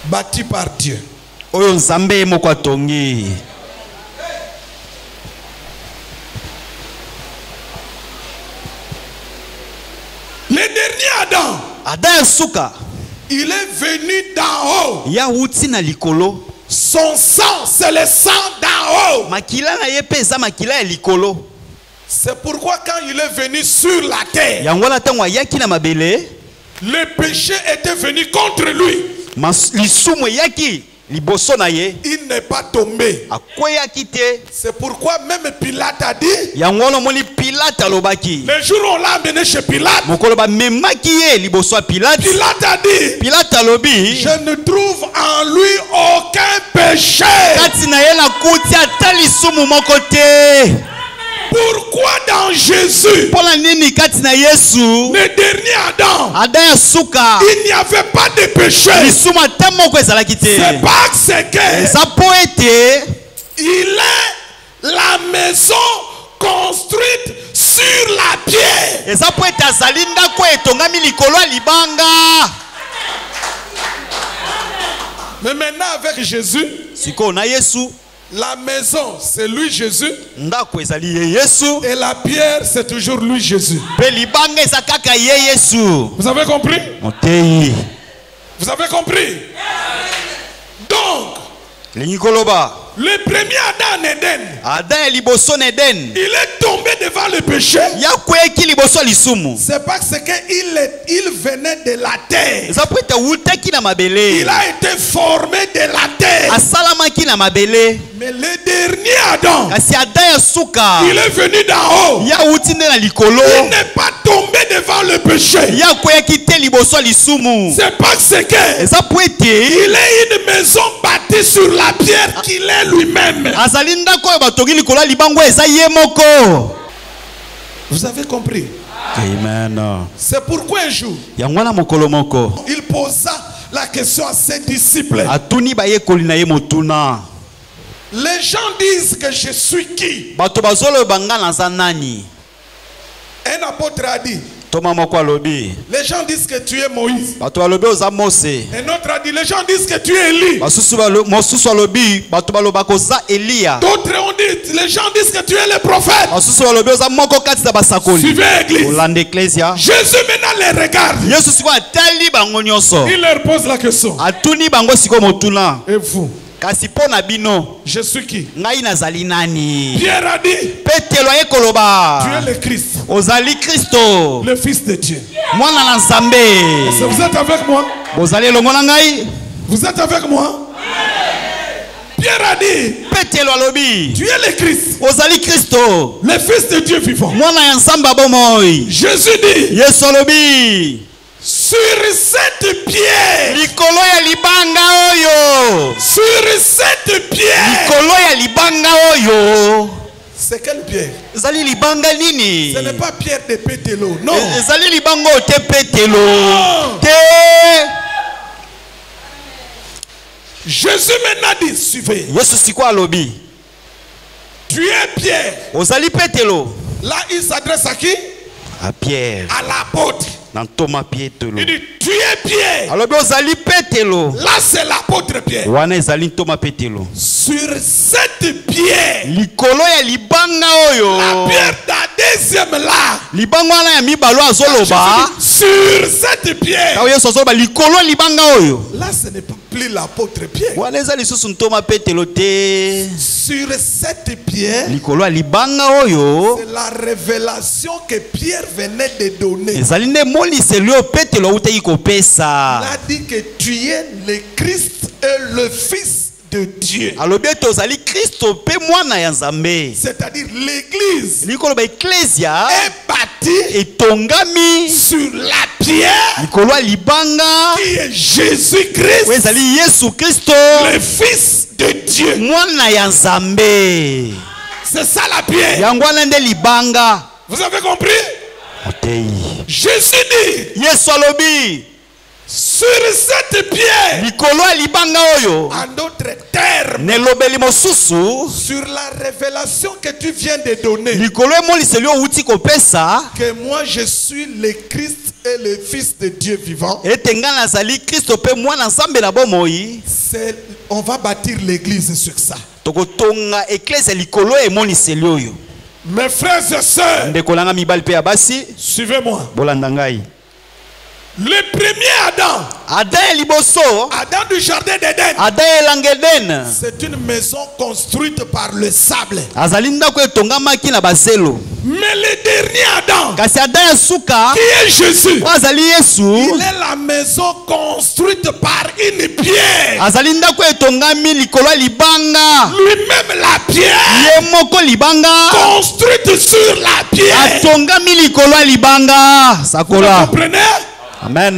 Bâti par Dieu. Oyo nzambe moko atongi. Le dernier Adam. Adam ya suka. Il est venu d'en haut. Ya uti na likolo. Son sang, c'est le sang d'en haut. Makila na ye pe eza makila ya likolo. C'est pourquoi quand il est venu sur la terre, Yango na tango ayaki na mabele. le péché était venu contre lui. Lisumu yaki liboso na ye. Il n'est pas tombé. Akweyaki te. C'est pourquoi même Pilate a dit, Yango na moni Pilate alobaki. le jour où on l'a amené chez Pilate, Mokolo ba memaki ye liboso ya Pilate. Pilate a dit, Pilate alobi. je ne trouve en lui aucun péché. Kati na ye na kuti ata lisumu moko te. Pourquoi dans Jésus, Pona nini kati na Yesu. le dernier Adam, Adam ya suka. il n'y avait pas de péché? Lisumu ata moko ezalaki te. C'est parce que Eza po ete. il est la maison construite sur la pierre. Eza po ete azali ndako etongami likolo ya libanga. Mais maintenant avec Jésus, Siko na Yesu. la maison c'est lui Jésus Ndako ezali ye Yesu. et la pierre c'est toujours lui Jésus. Pe libanga eza kaka ye Yesu. Vous avez compris? Moteyi. Vous avez compris? Donc, Lingi koloba. le premier Adam en Éden, Adam ya liboso na Eden. il est tombé devant le péché. Ya kweki liboso ya lisumu. C'est parce qu'il venait de la terre. Eza po ete awutaki na mabele. Il a été formé de la terre. Asalamaki na mabele. Mais le dernier Adam, Kasi Adam ya suka. il est venu d'en haut. Ya awuti nde na likolo. Il n'est pas tombé devant le péché. Ya kweki te liboso ya lisumu. C'est parce que Eza po ete. il est une maison bâtie sur la pierre qu'il est lui-même. Azali ndako oyo batongi likolo ya libango eza ye moko. Vous avez compris? Amen. C'est pourquoi un jour, Yango na mokolo moko. il posa la question à ses disciples. Atuni bayekoli na ye motuna. Les gens disent que je suis qui? Bato bazoloba nga naza nani. Un apôtre a dit, Toma moko alobi. les gens disent que tu es Moïse. Bato balobi oza Mose. Un autre a dit, les gens disent que tu es Élie. Mosusu alobi bato baloba koza Elia. D'autres ont dit, les gens disent que tu es le prophète. Mosusu balobi oza moko kati na basakoli. Suivez l'église. Olanda ecclesia. Jésus maintenant les regarde. Yesu siko atali bango nyonso. Il leur pose la question. Atuni bango siko motuna. Et vous, Kasi po na bino. je suis qui? Ngai nazali nani? Pierre a dit, Petelo aye koloba. tu es le Christ, Ozali Kristo. le Fils de Dieu. Mwana na Nzambe. Vous êtes avec moi? Bozali elongo na ngai. Vous êtes avec moi? Pierre a dit, Petelo alobi. tu es le Christ, Ozali Kristo. le Fils de Dieu vivant. Mwana ya Nzambe abomoi. Jésus dit, Yesu alobi. sur cette pierre, Likolo ya libanga oyo. sur cette pierre. Likolo ya libanga oyo. C'est quelle pierre? Ezali libanga nini? Ce n'est pas Pierre de Pételo, non. Ezali libanga oyo te Petelo. Non. Te. Jésus maintenant dit, suivez. Yesu siko alobi. Tu es Pierre. Ozali Petelo. Là, il s'adresse à qui? A Pierre. À l'apôtre. Nan Thomas Petelo. Il dit, tu es Pierre. Alobi ozali Petelo. Là, c'est l'apôtre Pierre. Wana ezali Thomas Petelo. Sur cette pierre, Likolo ya libanga oyo. la pierre d'Adam deuxième là, libanga wana ya mibalo azoloba sur cette pierre. kawo Yesu azoloba likolo libanga oyo Là, ce n'est plus l'apôtre Pierre. wana eza lisusu ntoma petelo te Sur cette pierre, likolo ya libanga oyo c'est la révélation que Pierre venait de donner. ezali nde moniseli oyo petelo autaki kopesa. Il a dit que tu es le Christ et le Fils de Dieu. alobi ete ozali kristo mpe mwana ya nzambe. C'est-à-dire l'église likolo ba eklesia est bâtie etongami sur la pierre likolo ya libanga qui est Jésus-Christ, oyo ezali yesu kristo le Fils de Dieu. mwana ya nzambe. C'est ça la pierre. yango wana nde libanga. Vous avez compris? otei Jésus dit, yesu alobi sur cette pierre, likolo ya libanga oyo en d'autres termes, nelobeli mosusu sur la révélation que tu viens de donner, likolo emoniseli oyo outi kopesa que moi je suis le Christ et le Fils de Dieu vivant, ete ngai nazali kristo mpe mwana nzambe na bomoi. on va bâtir l'église sur ça. tokotonga eklesia likolo ya emoniseli oyo. Mes frères et sœurs, ndeko nanga mibali mpe ya basi suivez-moi. bolanda ngai. Le premier Adam, Adam ya liboso Adam du jardin d'Éden, Adam ya elanga Eden c'est une maison construite par le sable. azali ndako etongamaki na bazelo. Mais le dernier Adam, kasi Adam ya suka qui est Jésus, oyo azali yesu il est la maison construite par une pierre. azali ndako etongami likolo ya libanga. Lui-même la pierre, ye moko libanga construite sur la pierre. atongami likolo ya libanga. Vous sakola comprenez? amen.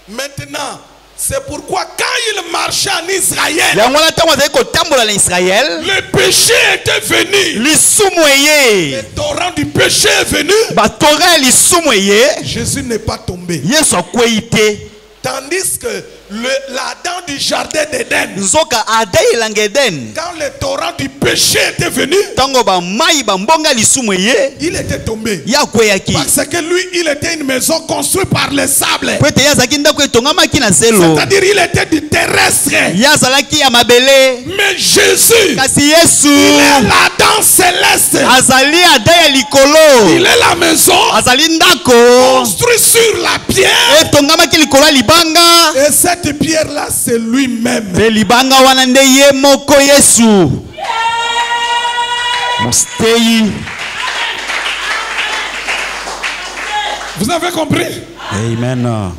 Maintenant, c'est pourquoi quand il marchait en Israël, yango wana ntango azali kotambola na israel le péché était venu. lisumu eye Le torrent du péché est venu. batora ya lisumu eye Jésus n'est pas tombé. yesu akwei te. Tandis que l'Adam du jardin d'Éden, nzoka Adam ya elanga Eden quand le torrent du péché était venu, ntango bamai bambonga lisumu eye il était tombé. ye akweyaki Parce que lui, il était une maison construite par le sable. po ete ye azalaki ndako etongamaki na zelo. C'est-à-dire, il était du terrestre. ye azalaki ya mabele. Mais Jésus, kasi yesu il est l'Adam céleste. azali Adam ya likolo. Il est la maison azali ndako construite sur la pierre. etongamaki likolo ya libanga. Et cette pierre-là, c'est lui-même. mpe libanga wana nde ye moko yesu mosteyi. Vous avez compris? amen.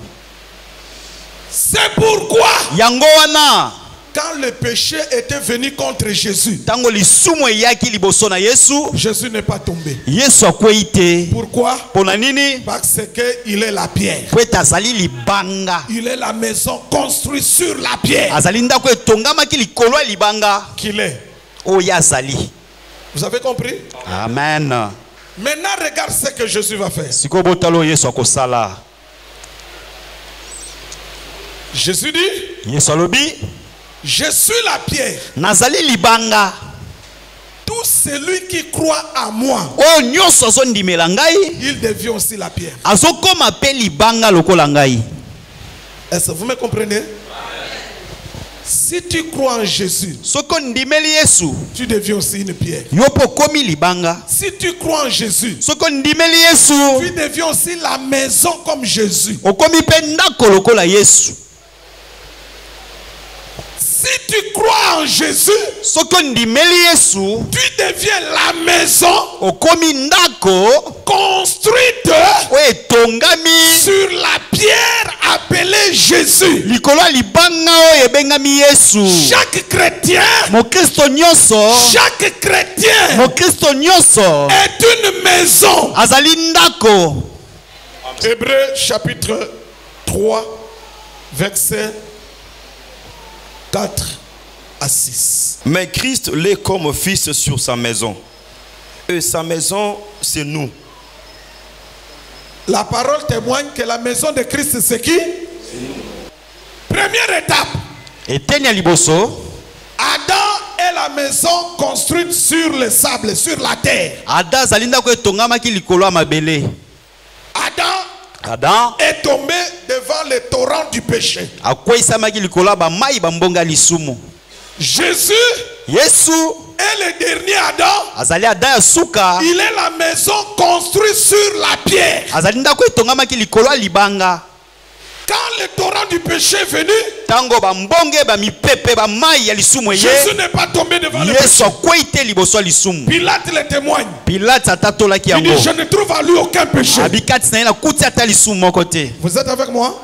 C'est pourquoi, yango wana quand le péché était venu contre Jésus, ntango lisumu eyaki liboso na yesu Jésus n'est pas tombé. yesu akwei te. Pourquoi? mpona nini? Parce qu'il est la pierre. po ete azali libanga. Il est la maison construite sur la pierre. azali ndako etongamaki likolo ya libanga Qu'il est. oyo ye azali. Vous avez compris? amen. Maintenant, regarde ce que Jésus va faire. sikoyo botala oyo yesu akosala. Jésus dit, yesu alobi je suis la pierre. nazali libanga. Tout celui qui croit en moi, oyo nyonso azondimela ngai il devient aussi la pierre. azokoma mpe libanga lokola ngai. Est-ce que vous me comprenez? Si tu crois en Jésus, soki ondimeli yesu tu deviens aussi une pierre. yo mpo okomi libanga. Si tu crois en Jésus, soki ondimeli yesu tu deviens aussi la maison comme Jésus. okomi mpe ndako lokola yesu. Si tu crois en Jésus, soki ondimeli yesu tu deviens la maison okomi ndako construite oyo etongami sur la pierre appelée Jésus. likolo ya libanga oyo ebengami yesu. Chaque chrétien, mokristo nyonso chaque chrétien mokristo nyonso est une maison. azali ndako. Hébreux chapitre 3, verset 4 à 6. Mais Christ l'est comme fils sur sa maison. Et sa maison, c'est nous. La parole témoigne que la maison de Christ, c'est qui? Première étape. eteni ya liboso Adam est la maison construite sur le sable, sur la terre. Adam azali ndako etongamaki likolo ya mabele. Adam est tombé devant le torrent du péché. akweisamaki likolo ya bamai bambonga lisumu. Jésus Yesu Et le dernier Adam, azali Adam ya suka. il est la maison construite sur la pierre. Azali ndako etongamaki likolo ya libanga. Quand le torrent du péché est venu, Tango ba mbonge ba mipepe ba mai ya lisumu ye. Jésus n'est pas tombé devant le Yesu péché. akwei te liboso ya lisumu. Pilate le témoigne. Pilate atatolaki Il dit, yango. je ne trouve en lui aucun péché. Abikati na ye na kuti ata lisumu moko te. Vous êtes avec moi?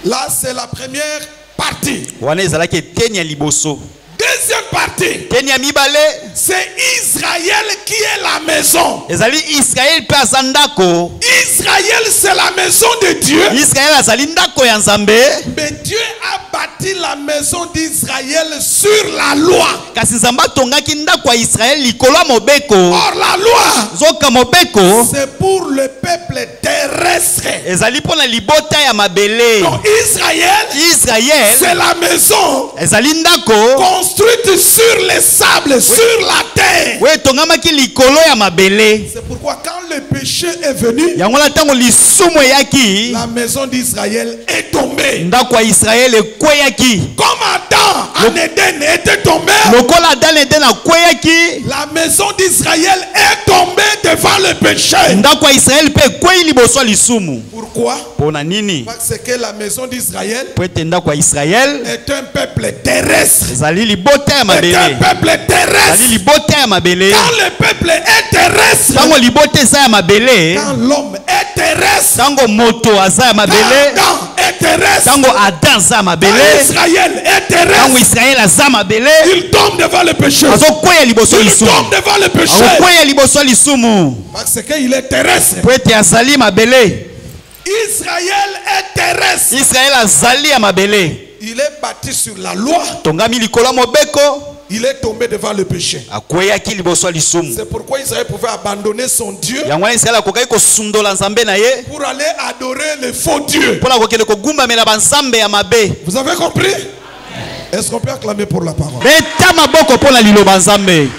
Là, c'est la première partie. Wana ezalaki eteni ya liboso. Deuxième partie, Teni ya mibale c'est Israël qui est la maison. ezali Israël mpe aza ndako. Israël, c'est la maison de Dieu. Israël azali ndako ya Nzambe. Mais Dieu a bâti la maison d'Israël sur la loi. Kasi Nzambe atongaki ndako ya Israël likolo ya mobeko. Or, la loi, Zoka mobeko c'est pour le peuple terrestre. ezali mpona libota ya mabele. Donc, Israël, Israël c'est la maison ezali ndako construite sur les sables, sur la terre. oyo etongamaki likolo ya mabele. C'est pourquoi quand le péché est venu, Yango na ntango lisumu eyaki, la maison d'Israël est tombée. ndako ya Israël ekweyaki. Comme Adam en Éden était tombé, Lokola Adam eden akweyaki, la maison d'Israël est tombée devant le péché. ndako ya Israël mpe ekweyi liboso ya lisumu. Pourquoi? Mpona nini? Parce que la maison d'Israël Po ete ndako ya Israël est un peuple terrestre. ezali libota ya Est un mabele. peuple Ezali terrestre. libota ya mabele. Quand le peuple est terrestre, Tango libota eza ya mabele, quand l'homme est terrestre, tango moto aza ya quand mabele, Adam est terrestre, tango Adam aza ya quand mabele, Israël est tango terrestre, Israël aza mabele, il tombe devant le péché. azokweya liboso ya Il lisumu. tombe devant le péché. Akokweya liboso ya lisumu. Parce qu'il est terrestre. Po ete azali mabele. Israël est terrestre. Israël azali ya mabele. Il est bâti sur la loi. Tongami likolo ya mobeko, Il est tombé devant le péché. akweyaki liboso ya lisumu. C'est pourquoi Israël pouvait abandonner son Dieu Yango wana Israël akokaki kosundola Nzambe na ye pour aller adorer le faux Dieu. mpona kokende kogumbamela banzambe ya mabe. Vous avez compris? Est-ce qu'on peut acclamer pour la parole? Beta maboko mpona liloba Nzambe.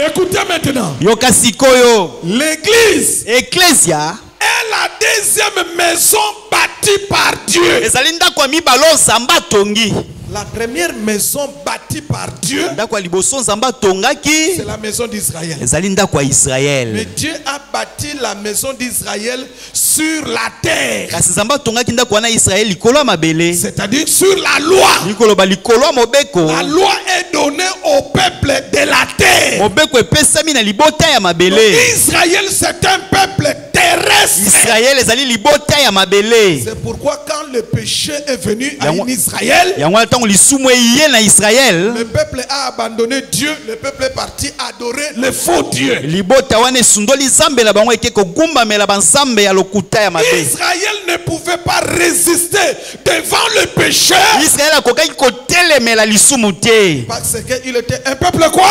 Écoutez maintenant. Yoka sikoyo, L'église Ecclesia est la deuxième maison bâtie par Dieu. ezali ndako ya mibale oyo Nzambe atongi. La première maison bâtie par Dieu, Ndako ya liboso Nzambe atongaki c'est la maison d'Israël. ezali ndako ya Mais Israël. Dieu a bâti la maison d'Israël sur la terre. Kasi Nzambe atongaki ndako wana ya Israël likolo ya mabele. C'est-à-dire sur la loi. Likoloba likolo ya mobeko. La loi est donnée au peuple de la terre. Mobeko epesami na libota ya Donc, mabele. Israël, c'est un peuple terrestre. Israël ezali libota ya mabele. C'est pourquoi quand le péché est venu à Yango- Israël, Yango wana ntango lisumu eye na Israël, le peuple a abandonné Dieu. Le peuple est parti adorer le faux Dieu. libota wana esundoli Nzambe na bango eke kogumbamela banzambe ya lokuta ya mabe. Israël ne pouvait pas résister devant le péché Israël akokaki kotelemela lisumu te. parce qu'il était un peuple quoi?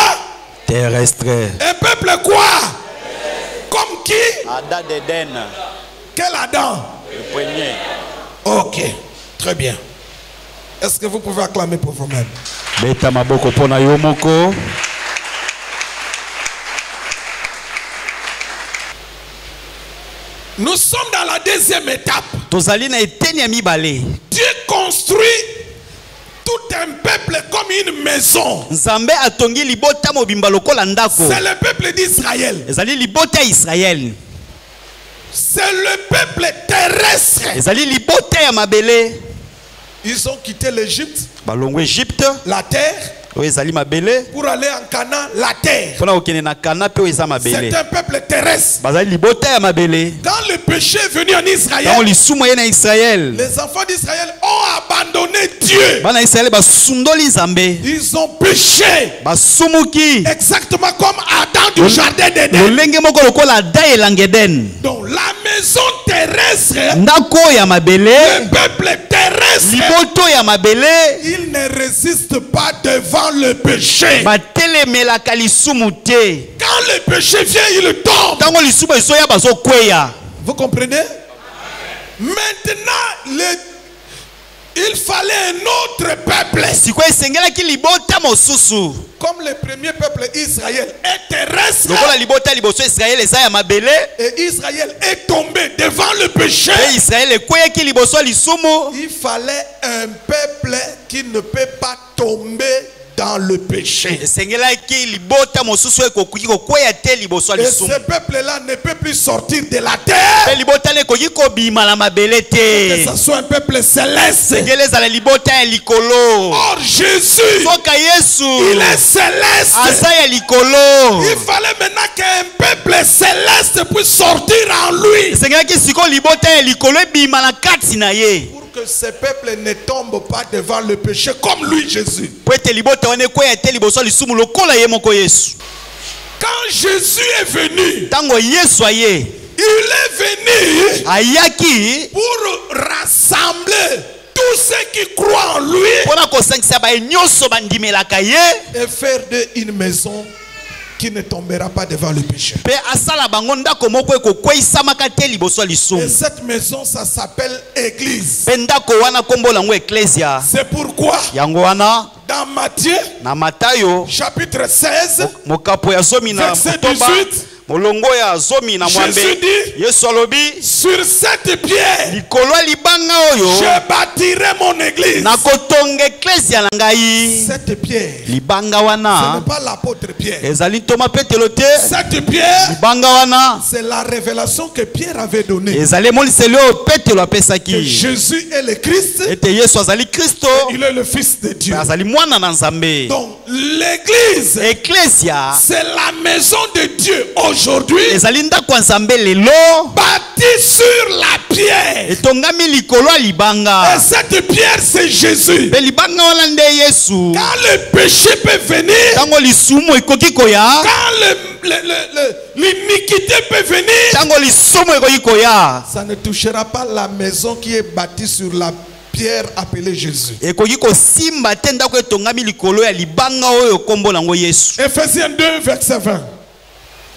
Terrestre. Un peuple quoi? Comme qui? Ada d'Eden. Quel Adam? Le premier. Ok, très bien. Est-ce que vous pouvez acclamer pour vous-même? Beta maboko pona yo moko. Nous sommes dans la deuxième étape. Tozali na eteni ya mibale. Dieu construit tout un peuple comme une maison. Nzambe atongi libota mobimba lokola ndako. C'est le peuple d'Israël. Ezali libota ya Israël. C'est le peuple terrestre. Ezali libota ya mabele. Ils ont quitté l'Égypte, Balongo Egypte. la terre, Oyo ezali mabele. pour aller en Canaan, la terre. Pona kokende na Kana pe oyo eza mabele. C'est un peuple terrestre. Bazali libota ya mabele. Quand le péché est venu en Tango Israël, lisumu ye na Israël. les enfants d'Israël ont abandonné Dieu. Bana Israël basundoli Nzambe. Ils ont péché. Basumuki. Exactement comme Adam du jardin d'Éden. Lolenge moko lokola Ada elangeden. Donc la maison terrestre, Ndako ya mabele. le peuple terrestre, Liboto ya mabele. il ne résiste pas devant le péché. Batelemelaka lisumu te. Quand le péché vient, il tombe. Tango lisumu esoya bazokweya. Vous comprenez? Maintenant, Il fallait un autre peuple. sikoyo esengelaki libota mosusu Comme le premier peuple Israël est terrestre. lokola libota liboso Israël eza ya mabele Et Israël est tombé devant le péché. pe Israël ekweyaki liboso ya lisumu. Il fallait un peuple qui ne peut pas tomber dans le péché. esengelaki libota mosusu ekoki kokweya te liboso ya Et lisumu ce peuple-là ne peut plus sortir de la terre. pe libota ekoki kobima na mabele Que te ce soit un peuple céleste. esengeli ezala libota ya likolo. Or Jésus, soka yesu il est céleste. aza ya likolo. Il fallait maintenant qu'un peuple céleste puisse sortir en lui. esengelaki sikoyo libota ya likolo ebima na kati na ye Pour que ce peuple ne tombe pas devant le péché comme lui, Jésus. po ete libota wana ekweya te liboso ya lisumu lokola ye moko yesu. Quand Jésus est venu, ntango yesu aye il est venu ayaki pour rassembler tous ceux qui croient en lui mpona kosangisa baye nyonso bandimelaka ye et faire d'eux une maison qui ne tombera pas devant le péché. mpe asala bango ndako moko ekokweisamaka te liboso ya Et lisumu. cette maison, ça s'appelle Église. mpe ndako wana nkombo nango eklesia. C'est pourquoi, yango wana dans Matthieu, na matayo chapitre 16, mokapo ya zomi na Verset motoba 18. molongo ya zomi na mwambe Jésus dit, yesu alobi sur cette pierre, likolo ya libanga oyo je bâtirai mon église. nakotonga eklesia na ngai. Cette pierre, libanga ce wana n'est pas l'apôtre Pierre. ezali ntoma petelo te. Cette pierre, libanga wana c'est la révélation que Pierre avait donnée. ezali emoniseli oyo petelo Que apesaki Jésus est le Christ, ete yesu azali kristo il est le Fils de Dieu. mpe azali mwana na nzambe. Donc, l'église, eklesia c'est la maison de Dieu aujourd'hui, ezali ndako ya nzambe lelo bâtie sur la pierre. etongami likolo ya Et libanga cette pierre, c'est Jésus. mpe libanga wana nde yesu. Quand le péché peut venir, ntango lisumu ekoki koya quand l'iniquité peut venir, ntango lisumu ekoki koya ça ne touchera pas la maison qui est bâtie sur la pierre appelée Jésus. ekoki kosimba te ndako etongami likolo ya libanga oyo kombo nango yesu. Ephésiens 2, verset 20.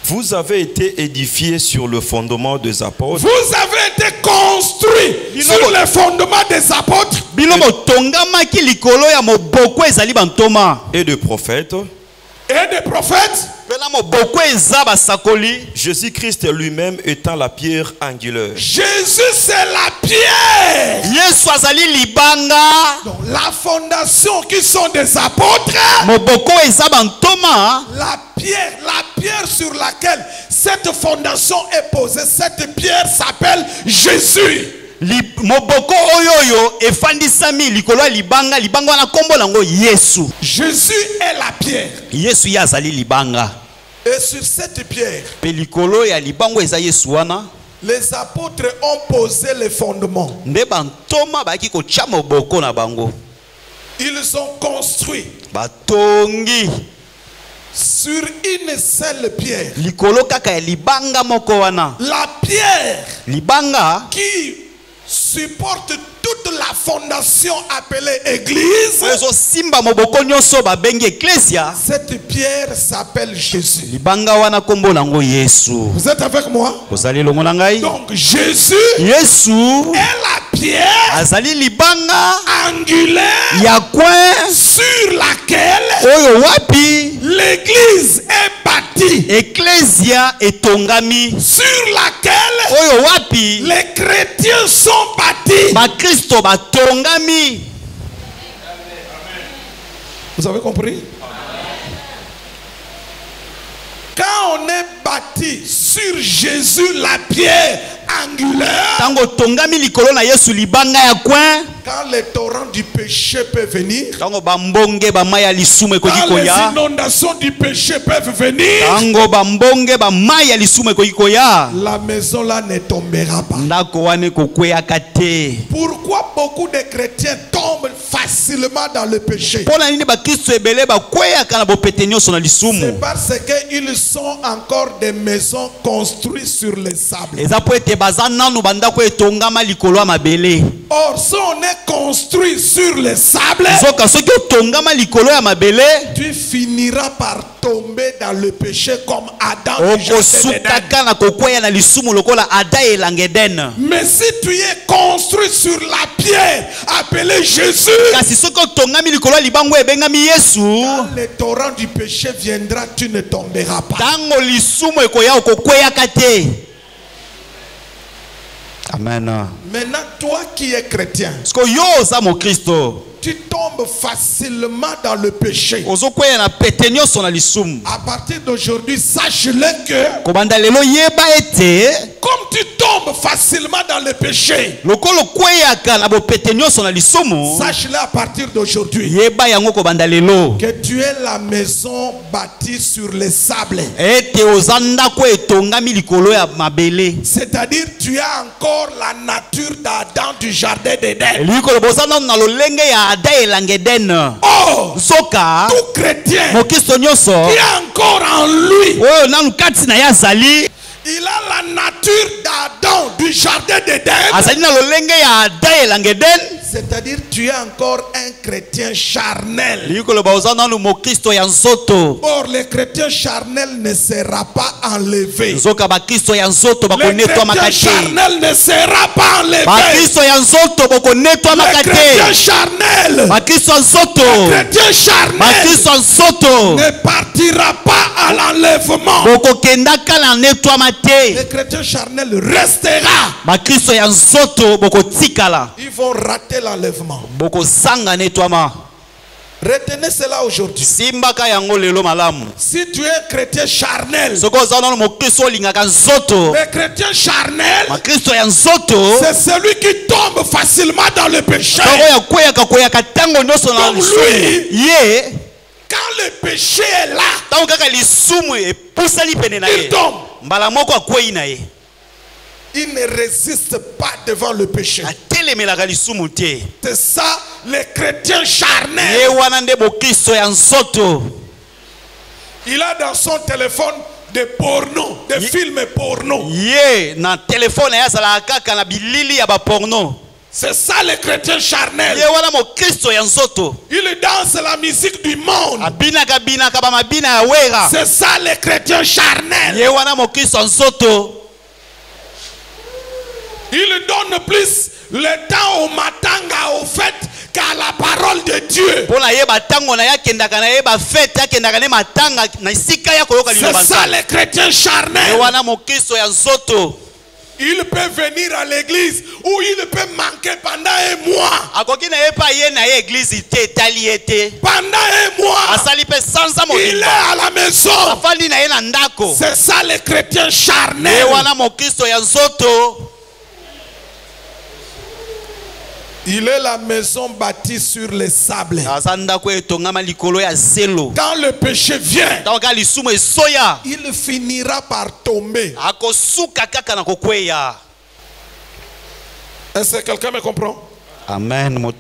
Vous avez été édifiés sur le fondement des apôtres Vous avez été construits sur les fondements des apôtres bino botongamaki likolo ya moboko ezali bantoma et des prophètes. et des prophètes. mpe na moboko eza basakoli. Jésus-Christ lui-même étant la pierre angulaire. Jésus, c'est la pierre. yesu azali libanga. Donc, la fondation qui sont des apôtres, moboko eza bantoma. la pierre sur laquelle cette fondation est posée, cette pierre s'appelle Jésus. moboko oyo efandisami likolo ya libanga. libanga wana kombo nango yesu. Jésus est la pierre. yesu ye azali libanga. Et sur cette pierre, mpe likolo ya libango eza yesu wana les apôtres ont posé les fondements. nde bantoma bayaki kotya moboko na bango. Ils ont construit batongi sur une seule pierre. likolo kaka ya libanga moko wana. La pierre libanga qui supporte toute la fondation appelée Église. ezosimba moboko nyonso babengi eklesia. Cette pierre s'appelle Jésus. libanga wana kombo nango yesu. Vous êtes avec moi? kozali elongo na ngai. Donc Jésus yesu est la pierre azali libanga angulaire ya coin sur laquelle oyo wapi l'Église est bâtie, eklesia etongami. sur laquelle oyo wapi les chrétiens sont bâtis. bakristo batongami. Vous avez compris? Quand on est bâti sur Jésus, la pierre angulaire, ntango tongami likolo na yesu libanga ya coin. quand les torrents du péché peuvent venir, ntango bambonge bamai ya lisumu ekoki quand les koya. inondations du péché peuvent venir, ntango bambonge bamai ya lisumu ekoki koya. la maison là ne tombera pas. ndako wana ekokweyaka te. Pourquoi beaucoup de chrétiens tombent facilement dans le péché? mpona nini bakristo ebele bakweyaka na bopete nyonso na C'est lisumu? parce qu'ils sont encore des maisons construites sur les sables. eza po ete baza nanu bandako etongama likolo ya mabele. Or, si on est construit sur les sables, zoka soki otongama likolo ya mabele tu finis finiras par tomber dans le péché comme Adam du jardin d'Éden. Mais si tu es construit sur la pierre appelée Jésus, quand le torrent du péché viendra, tu ne tomberas pas. Amen. Maintenant, toi qui es chrétien, tu tombes facilement dans le péché. À partir d'aujourd'hui, sache-le que comme tu tombes facilement dans le péché, sache-le à partir d'aujourd'hui que tu es la maison bâtie sur les sables. C'est-à-dire tu as encore la nature d'Adam du jardin d'Éden. Oh, tout chrétien qui est encore en lui, il a la nature d'Adam du jardin d'Éden. C'est-à-dire tu es encore un chrétien charnel. Or le chrétien charnel ne sera pas enlevé. Le chrétien charnel ne sera pas enlevé. Le chrétien charnel ne partira pas à l'enlèvement. Le chrétien charnel restera. Ils vont rater l'enlèvement. Retenez cela aujourd'hui. Si tu es chrétien charnel, le chrétien charnel, c'est celui qui tombe facilement dans le péché. Comme lui, quand le péché est là, il tombe. Il ne résiste pas devant le péché. C'est ça, les chrétiens charnels. Il a dans son téléphone des pornos, des films porno. C'est ça les chrétiens charnels. Il danse la musique du monde. C'est ça les chrétiens charnels. Il donne plus le temps au matanga, au fait, qu'à la parole de Dieu. C'est ça les chrétiens charnels. Il peut venir à l'église ou il peut manquer pendant un mois. Pendant un mois, il est à la maison. C'est ça les chrétiens charnels. Il est la maison bâtie sur les sables. Quand le péché vient, il finira par tomber. Est-ce que quelqu'un me comprend? Amen.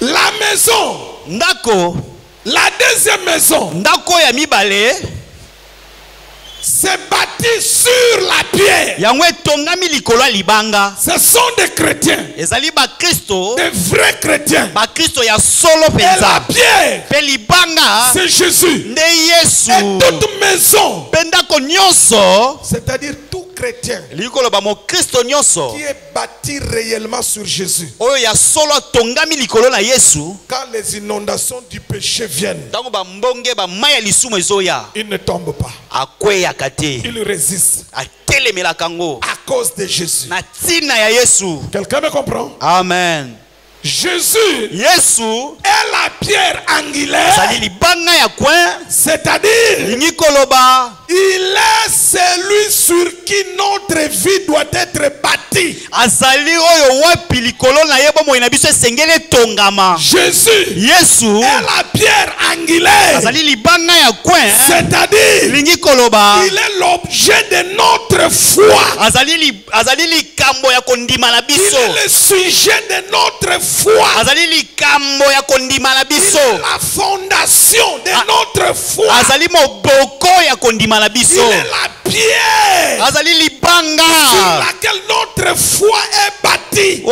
La maison, la deuxième maison, c'est bâti sur la pierre. Ce sont des chrétiens, des vrais chrétiens. Et la pierre, c'est Jésus. Et toute maison, c'est-à-dire tout chrétien qui est bâti réellement sur Jésus, quand les inondations du péché viennent, il ne tombe pas. Il résiste à cause de Jésus. Quelqu'un me comprend? Amen. Jésus est la pierre angulaire, c'est-à-dire il est celui sur qui notre vie doit être bâtie. Jésus est la pierre angulaire, c'est-à-dire il est l'objet de notre foi. Il est le sujet de notre foi. Il est la fondation de notre foi. Il est la pierre sur laquelle notre foi est bâtie.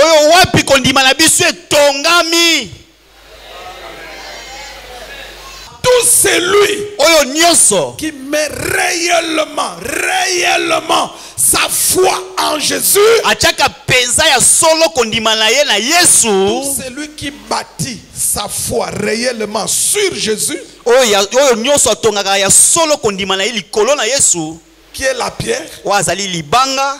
celui oyo nyonso qui met réellement sa foi en Jésus, atiaka penza ya solo kondima na ye na Yesu, celui qui bâtit sa foi réellement sur Jésus, oyo nyonso atongaka ya solo kondima na ye likolo na Yesu, qui est la pierre, oyo azali libanga.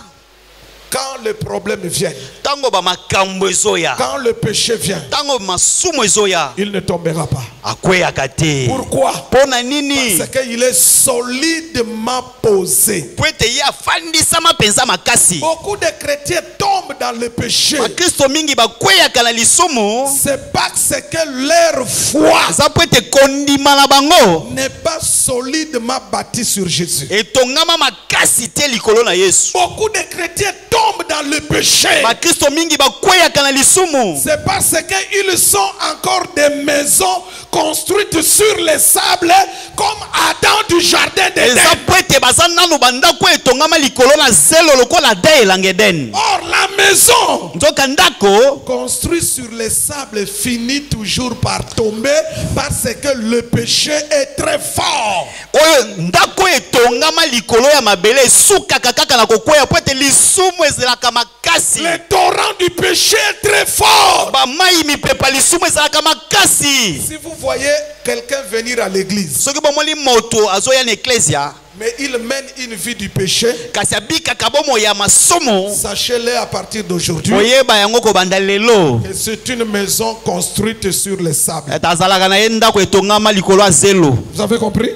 quand le problème vient, Tango ba makambo ezoya, quand le péché vient, tango masumu ezoya, il ne tombera pas. akweyaka te. Pourquoi? Pona nini? Parce qu'il est solidement posé. Po ete ye afandisama penza makasi. Beaucoup de chrétiens tombent dans le péché. Bakristo mingi bakweyaka na lisumu, C'est parce que leur foi eza po ete kondima na bango n'est pas solidement bâtie sur Jésus. etongama makasi te likolo na Yesu. Beaucoup de chrétiens tombent dans le péché. Bakristo mingi bakweyaka na lisumu, C'est parce qu'ils sont encore des maisons construites sur les sables comme Adam du jardin d'Éden. eza po ete baza nanu bandako etongama likolo na zelo lokola Ada elanga Eden. Or la maison Nzoka ndako construite sur les sables finit toujours par tomber parce que le péché est très fort. oyo ndako etongama likolo ya mabele esukaka kaka na kokweya po ete lisumu ezalaka makasi. Le torrent du péché est très fort. Bamai mipepa lisumu ezalaka makasi. Si vous voyez quelqu'un venir à l'église, Soki bomoni moto azoya na eklesia mais il mène une vie du péché, kasi abikaka bomo ya masumu, sachez-le à partir d'aujourd'hui boyeba yango kobanda lelo que c'est une maison construite sur les sables. ete azalaka na ye ndako etongama likolo ya zelo. Vous avez compris?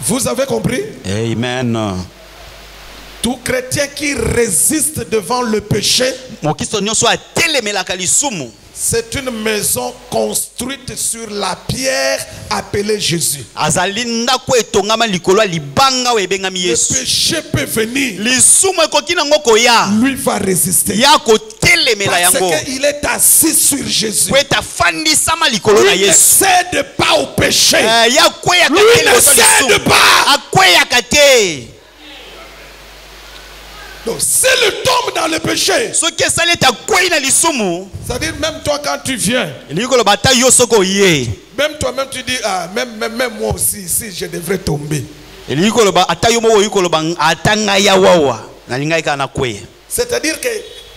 Vous avez compris? Amen. Tout chrétien qui résiste devant le péché, Mokiso nyonso atelemelaka lisumu, c'est une maison construite sur la pierre appelée Jésus. azali ndako etongama likolo ya libanga oyo ebengami Le Yesu. péché peut venir, Lisumu ekoki nango koya lui va résister. ya kotelemela Parce yango qu'il est assis sur Jésus. po ete afandisama likolo na Lui ne Yesu. cède pas au péché. Ya akweyaka Lui te ne liboso ya cède lisumu, pas. akweyaka te. Donc, s'il tombe dans le péché, Soki esali ete akwei na lisumu, c'est-à-dire même toi quand tu viens, elingi koloba ata yo soki oye, même toi-même tu dis, ah, même moi aussi, si je devrais tomber. elingi koloba ata yo moko oyi koloba ata ngai awawa nalingai kaka nakweya. C'est-à-dire que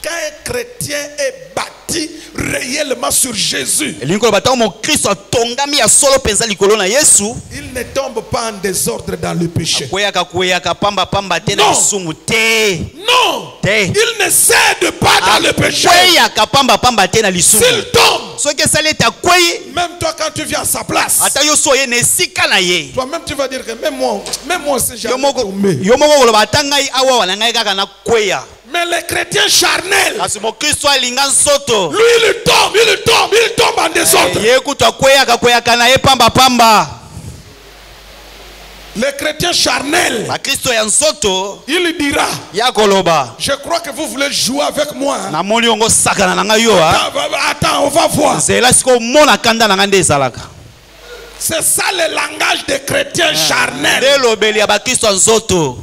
quand un chrétien est bâti réellement sur Jésus, elingi koloba ata mokristo atongami ya solo penza likolo na Yesu, il ne tombe pas en désordre dans le péché. kweyaka pamba te na Non. lisumu te. Non, Te. il ne cède pas dans le péché. Kweyaka pamba te na lisumu. S'il tombe, Soki esali ete akwei, même toi quand tu viens à sa place, ata yo so oye na esika na ye, toi-même tu vas dire que même moi aussi j'ai yo moko tombé. koloba ata ngai awawa na ngai kaka nakweya. Mais les chrétiens charnels, Kasi mokristo alinga nsoto, lui il tombe en désordre. ye kutu akweyaka na ye pamba. Les chrétiens charnels, Bakristo ya nsoto il dira, ya koloba, je crois que vous voulez jouer avec moi. namoni yongo sakana na ngai yo Attends, on va voir. nzela siko omona kanda na ngai nde ezalaka. C'est ça le langage des chrétiens charnels. Nde lobeli ya bakristo ya nzoto.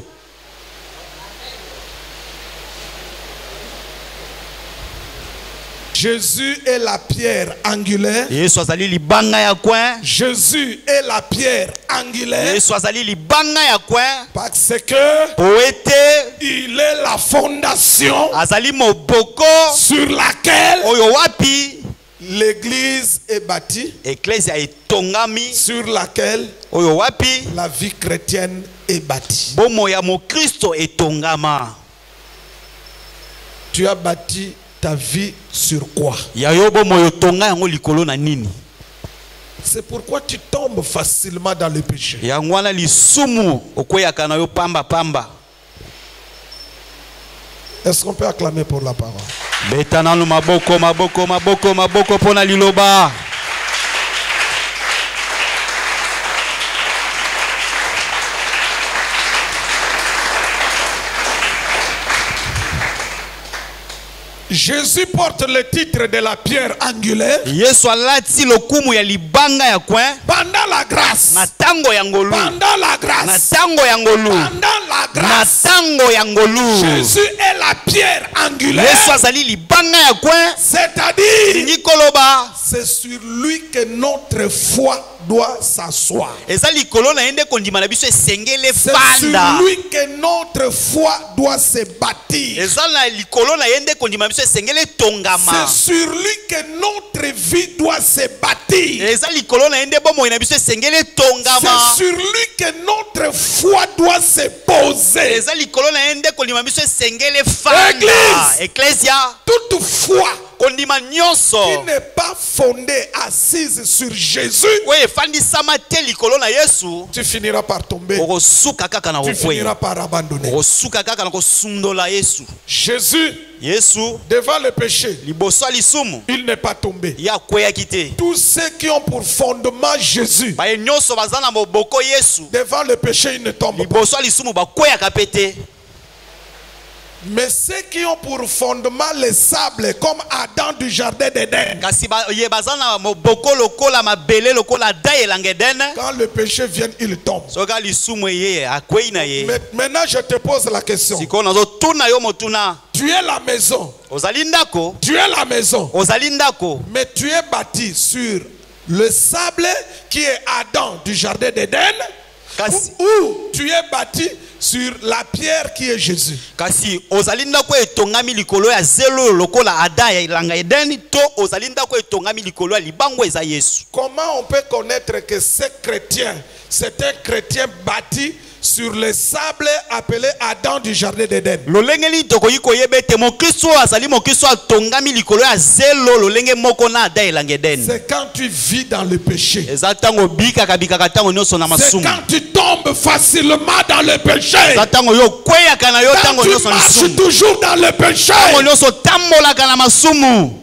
Jésus est la pierre angulaire. Yesu azali libanga ya coin. Jésus est la pierre angulaire Yesu azali libanga ya coin. parce que Poete il est la fondation azali moboko sur laquelle oyo wapi l'église est bâtie, eklezia etongami, sur laquelle oyo wapi la vie chrétienne est bâtie. bomo ya mokristo etongama. Tu as bâti ta vie sur quoi? Ya yo bomo yo tonga yango likolo na nini? C'est pourquoi tu tombes facilement dans le péché. Yango wana lisumu okweyaka na yo pamba. Est-ce qu'on peut acclamer pour la parole? Betana no maboko pona liloba. Jésus porte le titre de la pierre angulaire. Yesu alati lokumu ya libanga ya coin. Pendant la grâce. Na tango ya ngolu. Pendant la grâce. Na tango ya ngolu. Pendant la grâce. Na tango ya ngolu. Jésus est la pierre angulaire. Yesu azali libanga ya coin. C'est-à-dire, Nikoloba. C'est sur lui que notre foi doit s'asseoir. eza likolo na yende kondima na biso esengele C'est fanda. sur lui que notre foi doit se bâtir. eza na likolo na yende kondima na biso esengele tongama. C'est sur lui que notre vie doit se bâtir. eza likolo na yende bomoi na biso esengele tongama. C'est sur lui que notre foi doit se poser. eza likolo na yende kondima na biso esengele fanda. Église. Ecclesia. Toute foi kondima nyonso qui n'est pas fondée, assise sur Jésus, oyo efandisama te likolo na Yesu tu finiras par tomber. okosuka kaka na Tu kokweya. finiras par abandonner. okosuka kaka na kosundola Yesu. Jésus, Yesu devant le péché, liboso ya lisumu il n'est pas tombé. ye akweyaki te. Tous ceux qui ont pour fondement Jésus, baye nyonso baza na moboko Yesu devant le péché, ils ne tombent pas. liboso ya lisumu bakweyaka pe te. Mais ceux qui ont pour fondement les sables, comme Adam du jardin d'Éden, kasi ye baza na moboko lokola mabele lokola da elanga Eden. quand le péché vient, ils tombent. soka lisumu ye akweyi na ye. Mais maintenant, je te pose la question. sikoyo nazotuna yo motuna. Tu es la maison. ozali ndako. Tu es la maison. ozali ndako. Mais tu es bâti sur le sable qui est Adam du jardin d'Éden, kasi ou tu es bâti sur la pierre qui est Jésus. kasi ozali ndako etongami likolo ya zelo lokola ada ya elanga Eden to ozali ndako etongami likolo ya libango eza Yesu. Comment on peut connaître que ce chrétien, c'est un chrétien bâti sur le sable appelé Adam du jardin d'Éden? lolenge tokoki koyeba ete mokristo oyo azali mokristo atongami likolo ya zelo lolenge moko na ada elanga Eden. C'est quand tu vis dans le péché. eza ntango bikaka ntango nyonso na C'est masumu. quand tu tombes facilement dans le péché. eza ntango yo okweyaka na yo Quand ntango tu nyonso na marches lisumu. toujours dans le péché. ntango nyonso otambolaka na masumu.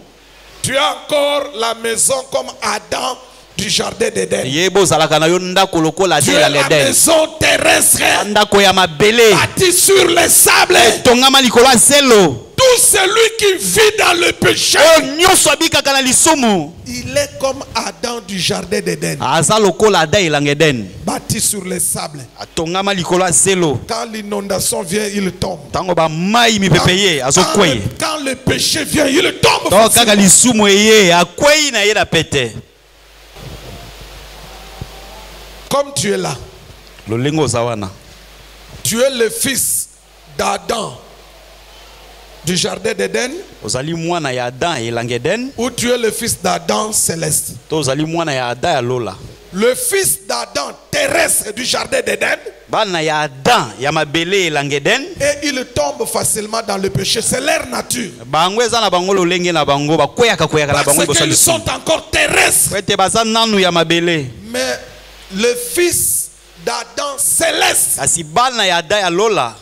Tu as encore la maison comme Adam du jardin d'Éden. yeba ozalaka na yo ndako lokola Tu de es ya la Eden. maison terrestre ndako ya mabele bâtie sur les sables. etongama likolo ya zelo. Tout celui qui vit dans le péché, oyo nyonso abikaka na lisumu il est comme Adam du jardin d'Éden, aza lokola ada elanga Eden bâti sur les sables. atongama likolo ya zelo. Quand l'inondation vient, il tombe. ntango bamai mipepe ye azokweye. Quand le péché vient, il tombe. ntango kaka facilement. lisumu eye akweyi na ye na pete. Comme tu es là, lolenge oza wana tu es le fils d'Adam du jardin d'Éden, ozali mwana ya Adam elanga Eden ou tu es le fils d'Adam céleste. to ozali mwana ya Adam ya lola. Le fils d'Adam terrestre du jardin d'Éden, bana ya Adam ya mabele elanga Eden et ils tombent facilement dans le péché. C'est leur nature. bango eza na bango lolenge na bango bakweyaka kweyaka na bango Parce liboso ya qu'ils lisumu. sont encore terrestres. ete baza nanu ya mabele. Mais le fils d'Adam céleste, kasi bana ya Adam ya lola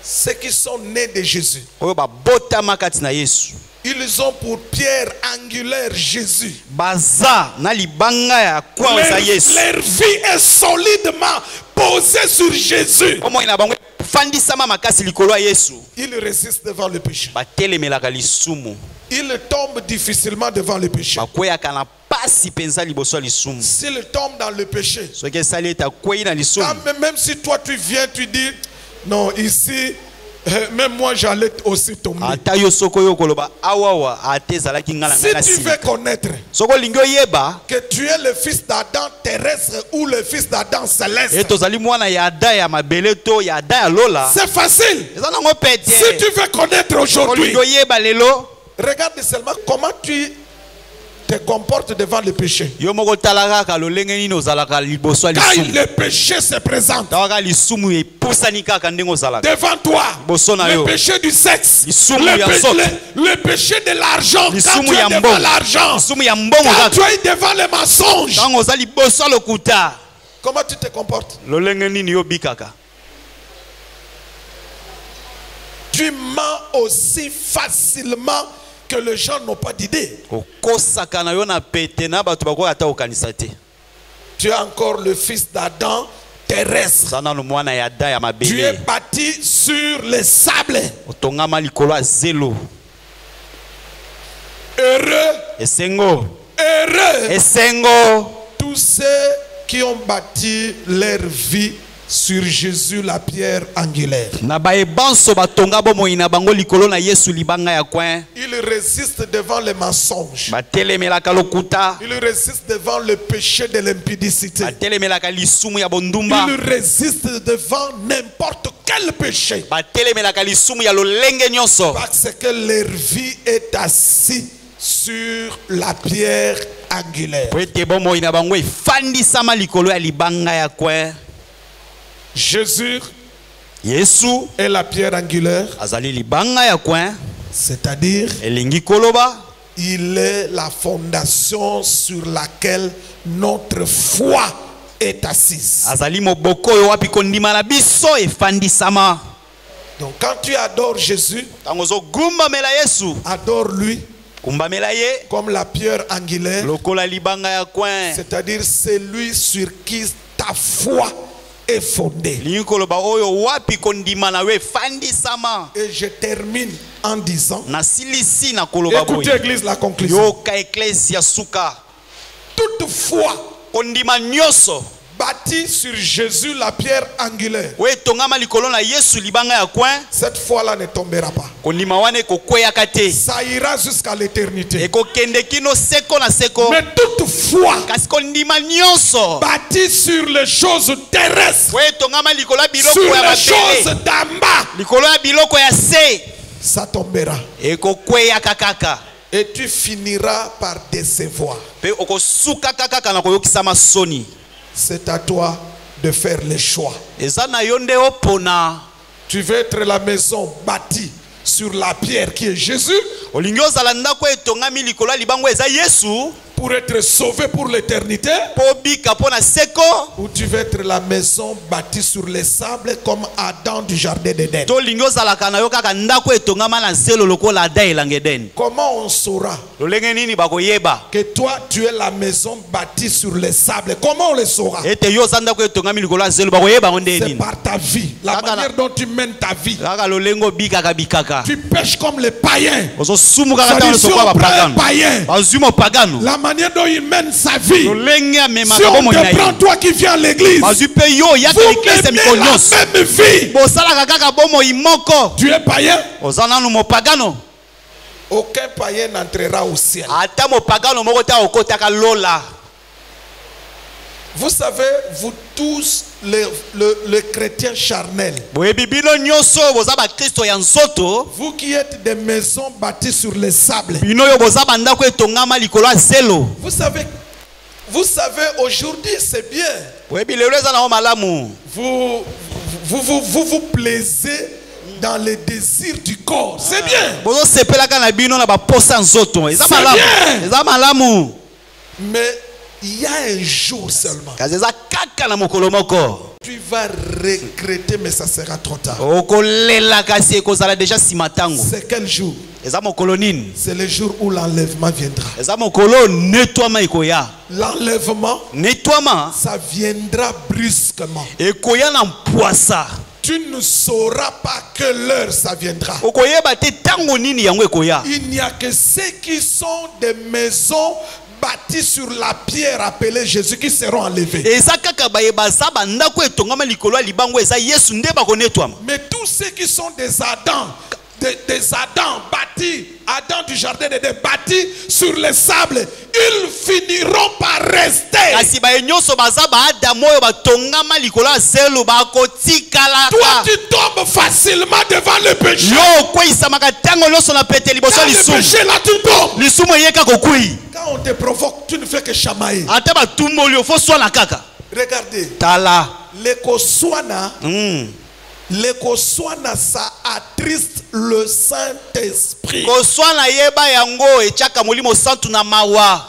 ceux qui sont nés de Jésus, oyo babotama kati na Yesu ils ont pour pierre angulaire Jésus. baza na libanga ya kwa eza Yesu. Leur vie est solidement posée sur Jésus. omoi na bango fandisama makasi likolo ya Yesu. Ils résistent devant le péché. batelemelaka lisumu Ils tombent difficilement devant le péché. bakweyaka na pasi penza liboso ya lisumu. S'ils tombent dans le péché, soki esali ete akweyi na lisumu même si toi tu viens, tu dis, non, ici, même moi j'allais aussi tomber. ata yo soko yo koloba awawa ate ezalaki nga na Si ngai na tu sima. veux connaître soko olingi oyeba que tu es le fils d'Adam terrestre ou le fils d'Adam céleste, ete ozali mwana ya Ada ya mabele to ya Ada ya lola c'est facile. eza nango pete. Si tu veux connaître aujourd'hui, olingi oyeba lelo regarde seulement comment tu te comportes devant le péché. yo moko tala kaka lolenge nini ozalaka liboso ya Quand lisumu. le péché se présente tawaka lisumu epusani kaka ndenge ozalaka devant toi, liboso na le yo. péché du sexe, Lisumu ya nzoto. le péché de l'argent, quand lisumu tu es ya devant mbongo l'argent, lisumu ya mbongo quand kaka tu es devant les mensonges, ntango oza liboso ya lokuta comment tu te comportes? lolenge nini yo bikaka. Tu mens aussi facilement que les gens n'ont pas d'idée. okosaka na yo na pete na bato bakoki ata kokanisa te. Tu es encore le fils d'Adam terrestre. oza nano mwana ya Ada ya Tu es mabele bâti sur les sables. otongama likolo ya zelo. Heureux, esengo heureux. esengo Tous ceux qui ont bâti leur vie sur Jésus la pierre angulaire. Na baebanso batonga bomoi na bango likolo na Yesu libanga ya coin. Il résiste devant les mensonges. Batelemelaka lokuta. Il résiste devant le péché de l'impudicité. Batelemelaka lisumu ya bondumba. Il résiste devant n'importe quel péché. Batelemelaka lisumu ya lolenge nyonso. Parce que leur vie est assise sur la pierre angulaire. Pwete bomoi na bango efandisama likolo ya libanga ya coin. Jésus Yesu est la pierre angulaire, azali libanga ya coin, c'est-à-dire elingi koloba, il est la fondation sur laquelle notre foi est assise. azali moboko yo wapi kondima na biso efandisama. Donc quand tu adores Jésus, Tangozo gumba mela Yesu, adore-lui kumba mela ye, comme la pierre angulaire, lokola libanga ya coin. c'est-à-dire c'est lui sur qui ta foi est fondée. Lingi koloba oyo wapi kondima na we efandisama. Et je termine en disant, Na silisi na koloba boy. écoutez église la conclusion. Yoka ecclesia suka. Toute foi Kondima nyoso. bâtie sur Jésus la pierre angulaire, We tongama likolo na Yesu libanga ya coin. cette foi-là ne tombera pas. Kondima wane kokweya kate. Ça ira jusqu'à l'éternité. Eko kende kino seko na seko. Mais toute foi Kasi kondima nyonso. bâtie sur les choses terrestres, We tongama likolo ya biloko sur ya les choses babele. d'en bas, Likolo ya biloko ya se. ça tombera. Eko kweya kakaka. Et tu finiras par décevoir. Pe oko suka kakaka na koyokisama soni. C'est à toi de faire les choix. Eza na yonde opona. Tu veux être la maison bâtie sur la pierre qui est Jésus Olingi ozala ndako etongami likolo ya libango eza Yesu. pour être sauvé pour l'éternité, Po bika po na seko. ou tu veux être la maison bâtie sur les sables comme Adam du jardin d'Éden. To lingi ozalaka na yo kaka ndako etongama na zelo lokola ada elanga Eden. Comment on saura Lolenge nini bakoyeba? que toi tu es la maison bâtie sur les sables? Comment on le saura? Ete yo za ndako etongami likolo ya zelo bakoyeba ngo nde C'est nini? par ta vie, la Kaka na- manière dont tu mènes ta vie. Kaka lolengo bikaka bikaka. Tu pêches comme les païens. Ozo sumu kaka Ça ta dit, si soko on ba prend un pagano. païen, Bazuma pagano. la manière dont il mène sa vie, Lolenge amema si on bomo te ina prend ye. toi qui viens à l'église, Bazu pe yo ya vous ka l'église menez mikonyos. la même vie. Bosala kaka bomo imoko. Tu es païen, Ozana no mo pagano. aucun païen n'entrera au ciel. Ata mo pagano moko ta okota ka lola. Vous savez, vous tous, les chrétiens charnels, Boyebi bino nyonso boza ba Kristo ya nzoto. vous qui êtes des maisons bâties sur les sables, Bino yo boza bandako etongama likolo ya zelo. vous savez aujourd'hui c'est bien. Boyebi lelo eza na o malamu. Vous plaisez dans les désirs du corps. C'est bien. Bozo sepelaka na bino na ba posa nzoto. Eza C'est malamu. bien. Eza malamu. Mais il y a un jour seulement. Kazi eza kaka na mokolo moko. Tu vas regretter, mais ça sera trop tard. Okolela kasi ekozala déjà simatango. C'est quel jour? Eza mokolo nini? C'est le jour où l'enlèvement viendra. Eza mokolo nettoiement ekoya. L'enlèvement, Nettoiement ça viendra brusquement. ekoya na mpwasa. Tu ne sauras pas que l'heure ça viendra. Okoyeba te tango nini yango ekoya. Il n'y a que ceux qui sont des maisons bâties sur la pierre appelée Jésus qui seront enlevés. Eza kaka bayeba za bandako etongama likolo ya libango eza Yesu nde bakonetwama. Mais tous ceux qui sont des Adams, des Adams bâtis, Adam du jardin d'Éden bâtis sur les sables, ils finiront par rester. Kasi ba nyonso baza ba Adamu oyo batongama likolo ya zelo bakotikalaka. Toi tu tombes facilement devant le péché. Yo kweyisamaka tango nyonso na pete liboso Dans le lisumu. péché là tu tombes. Lisumu eyeka kokwi. Quand on te provoque, tu ne fais que chamailler. Ata batumboli ofo swana kaka. Regardez, Tala. l'écoswana, ça attriste le Saint-Esprit. Koswana yeba yango echaka molimo santu na mawa.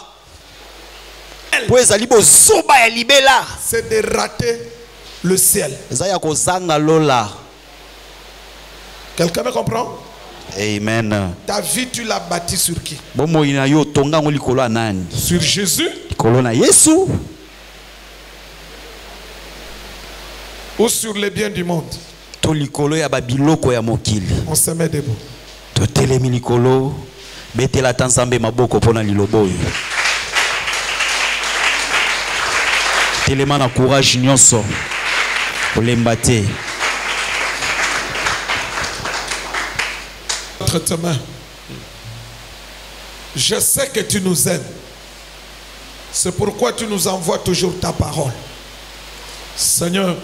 Po ezali bozoba ya libela. C'est de rater le ciel. Eza ya kozanga lola. Quelqu'un me comprend? Amen. Ta vie, tu l'as bâtie sur qui? Bomo ina yo tonga ngo likolo ya nani? Sur Jésus Likolo na Yesu ou sur les biens du monde? to likolo ya babiloko ya mokili. On se met debout. To telemi likolo betela ta Nzambe maboko pona liloba oyo. Telema na courage nyonso. Olembate. Entre tes mains. Je sais que tu nous aimes. C'est pourquoi tu nous envoies toujours ta parole. Seigneur,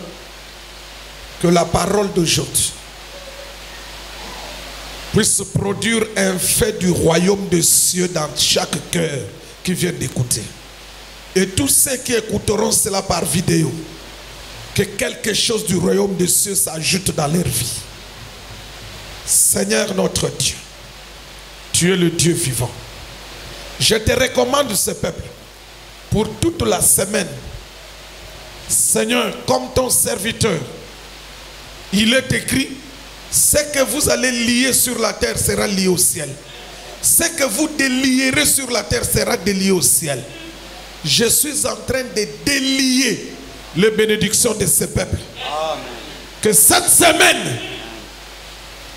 que la parole d'aujourd'hui puisse produire un fait du royaume des cieux dans chaque cœur qui vient d'écouter. Et tous ceux qui écouteront cela par vidéo, que quelque chose du royaume des cieux s'ajoute dans leur vie. Seigneur notre Dieu, tu es le Dieu vivant. Je te recommande ce peuple pour toute la semaine. Seigneur, comme ton serviteur, il est écrit, ce que vous allez lier sur la terre sera lié au ciel. Ce que vous délierez sur la terre sera délié au ciel. Je suis en train de délier les bénédictions de ce peuple. Amen. Que cette semaine,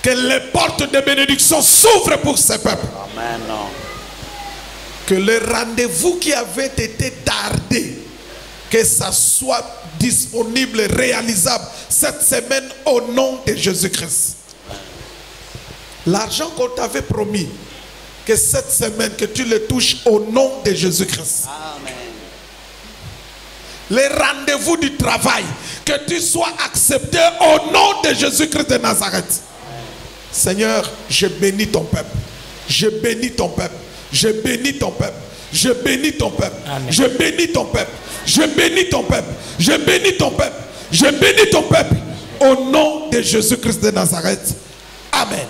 que les portes de bénédiction s'ouvrent pour ce peuple. Amen. Que le rendez-vous qui avait été tardé, que ça soit disponible, réalisable cette semaine au nom de Jésus-Christ. L'argent qu'on t'avait promis, que cette semaine, que tu le touches au nom de Jésus-Christ. Amen. Les rendez-vous du travail, que tu sois accepté au nom de Jésus-Christ de Nazareth. Amen. Seigneur, je bénis ton peuple. Je bénis ton peuple. Je bénis ton peuple. Je bénis ton peuple. Amen. Je bénis ton peuple. Je bénis ton peuple. Je bénis ton peuple. Je bénis ton peuple. Au nom de Jésus-Christ de Nazareth. Amen.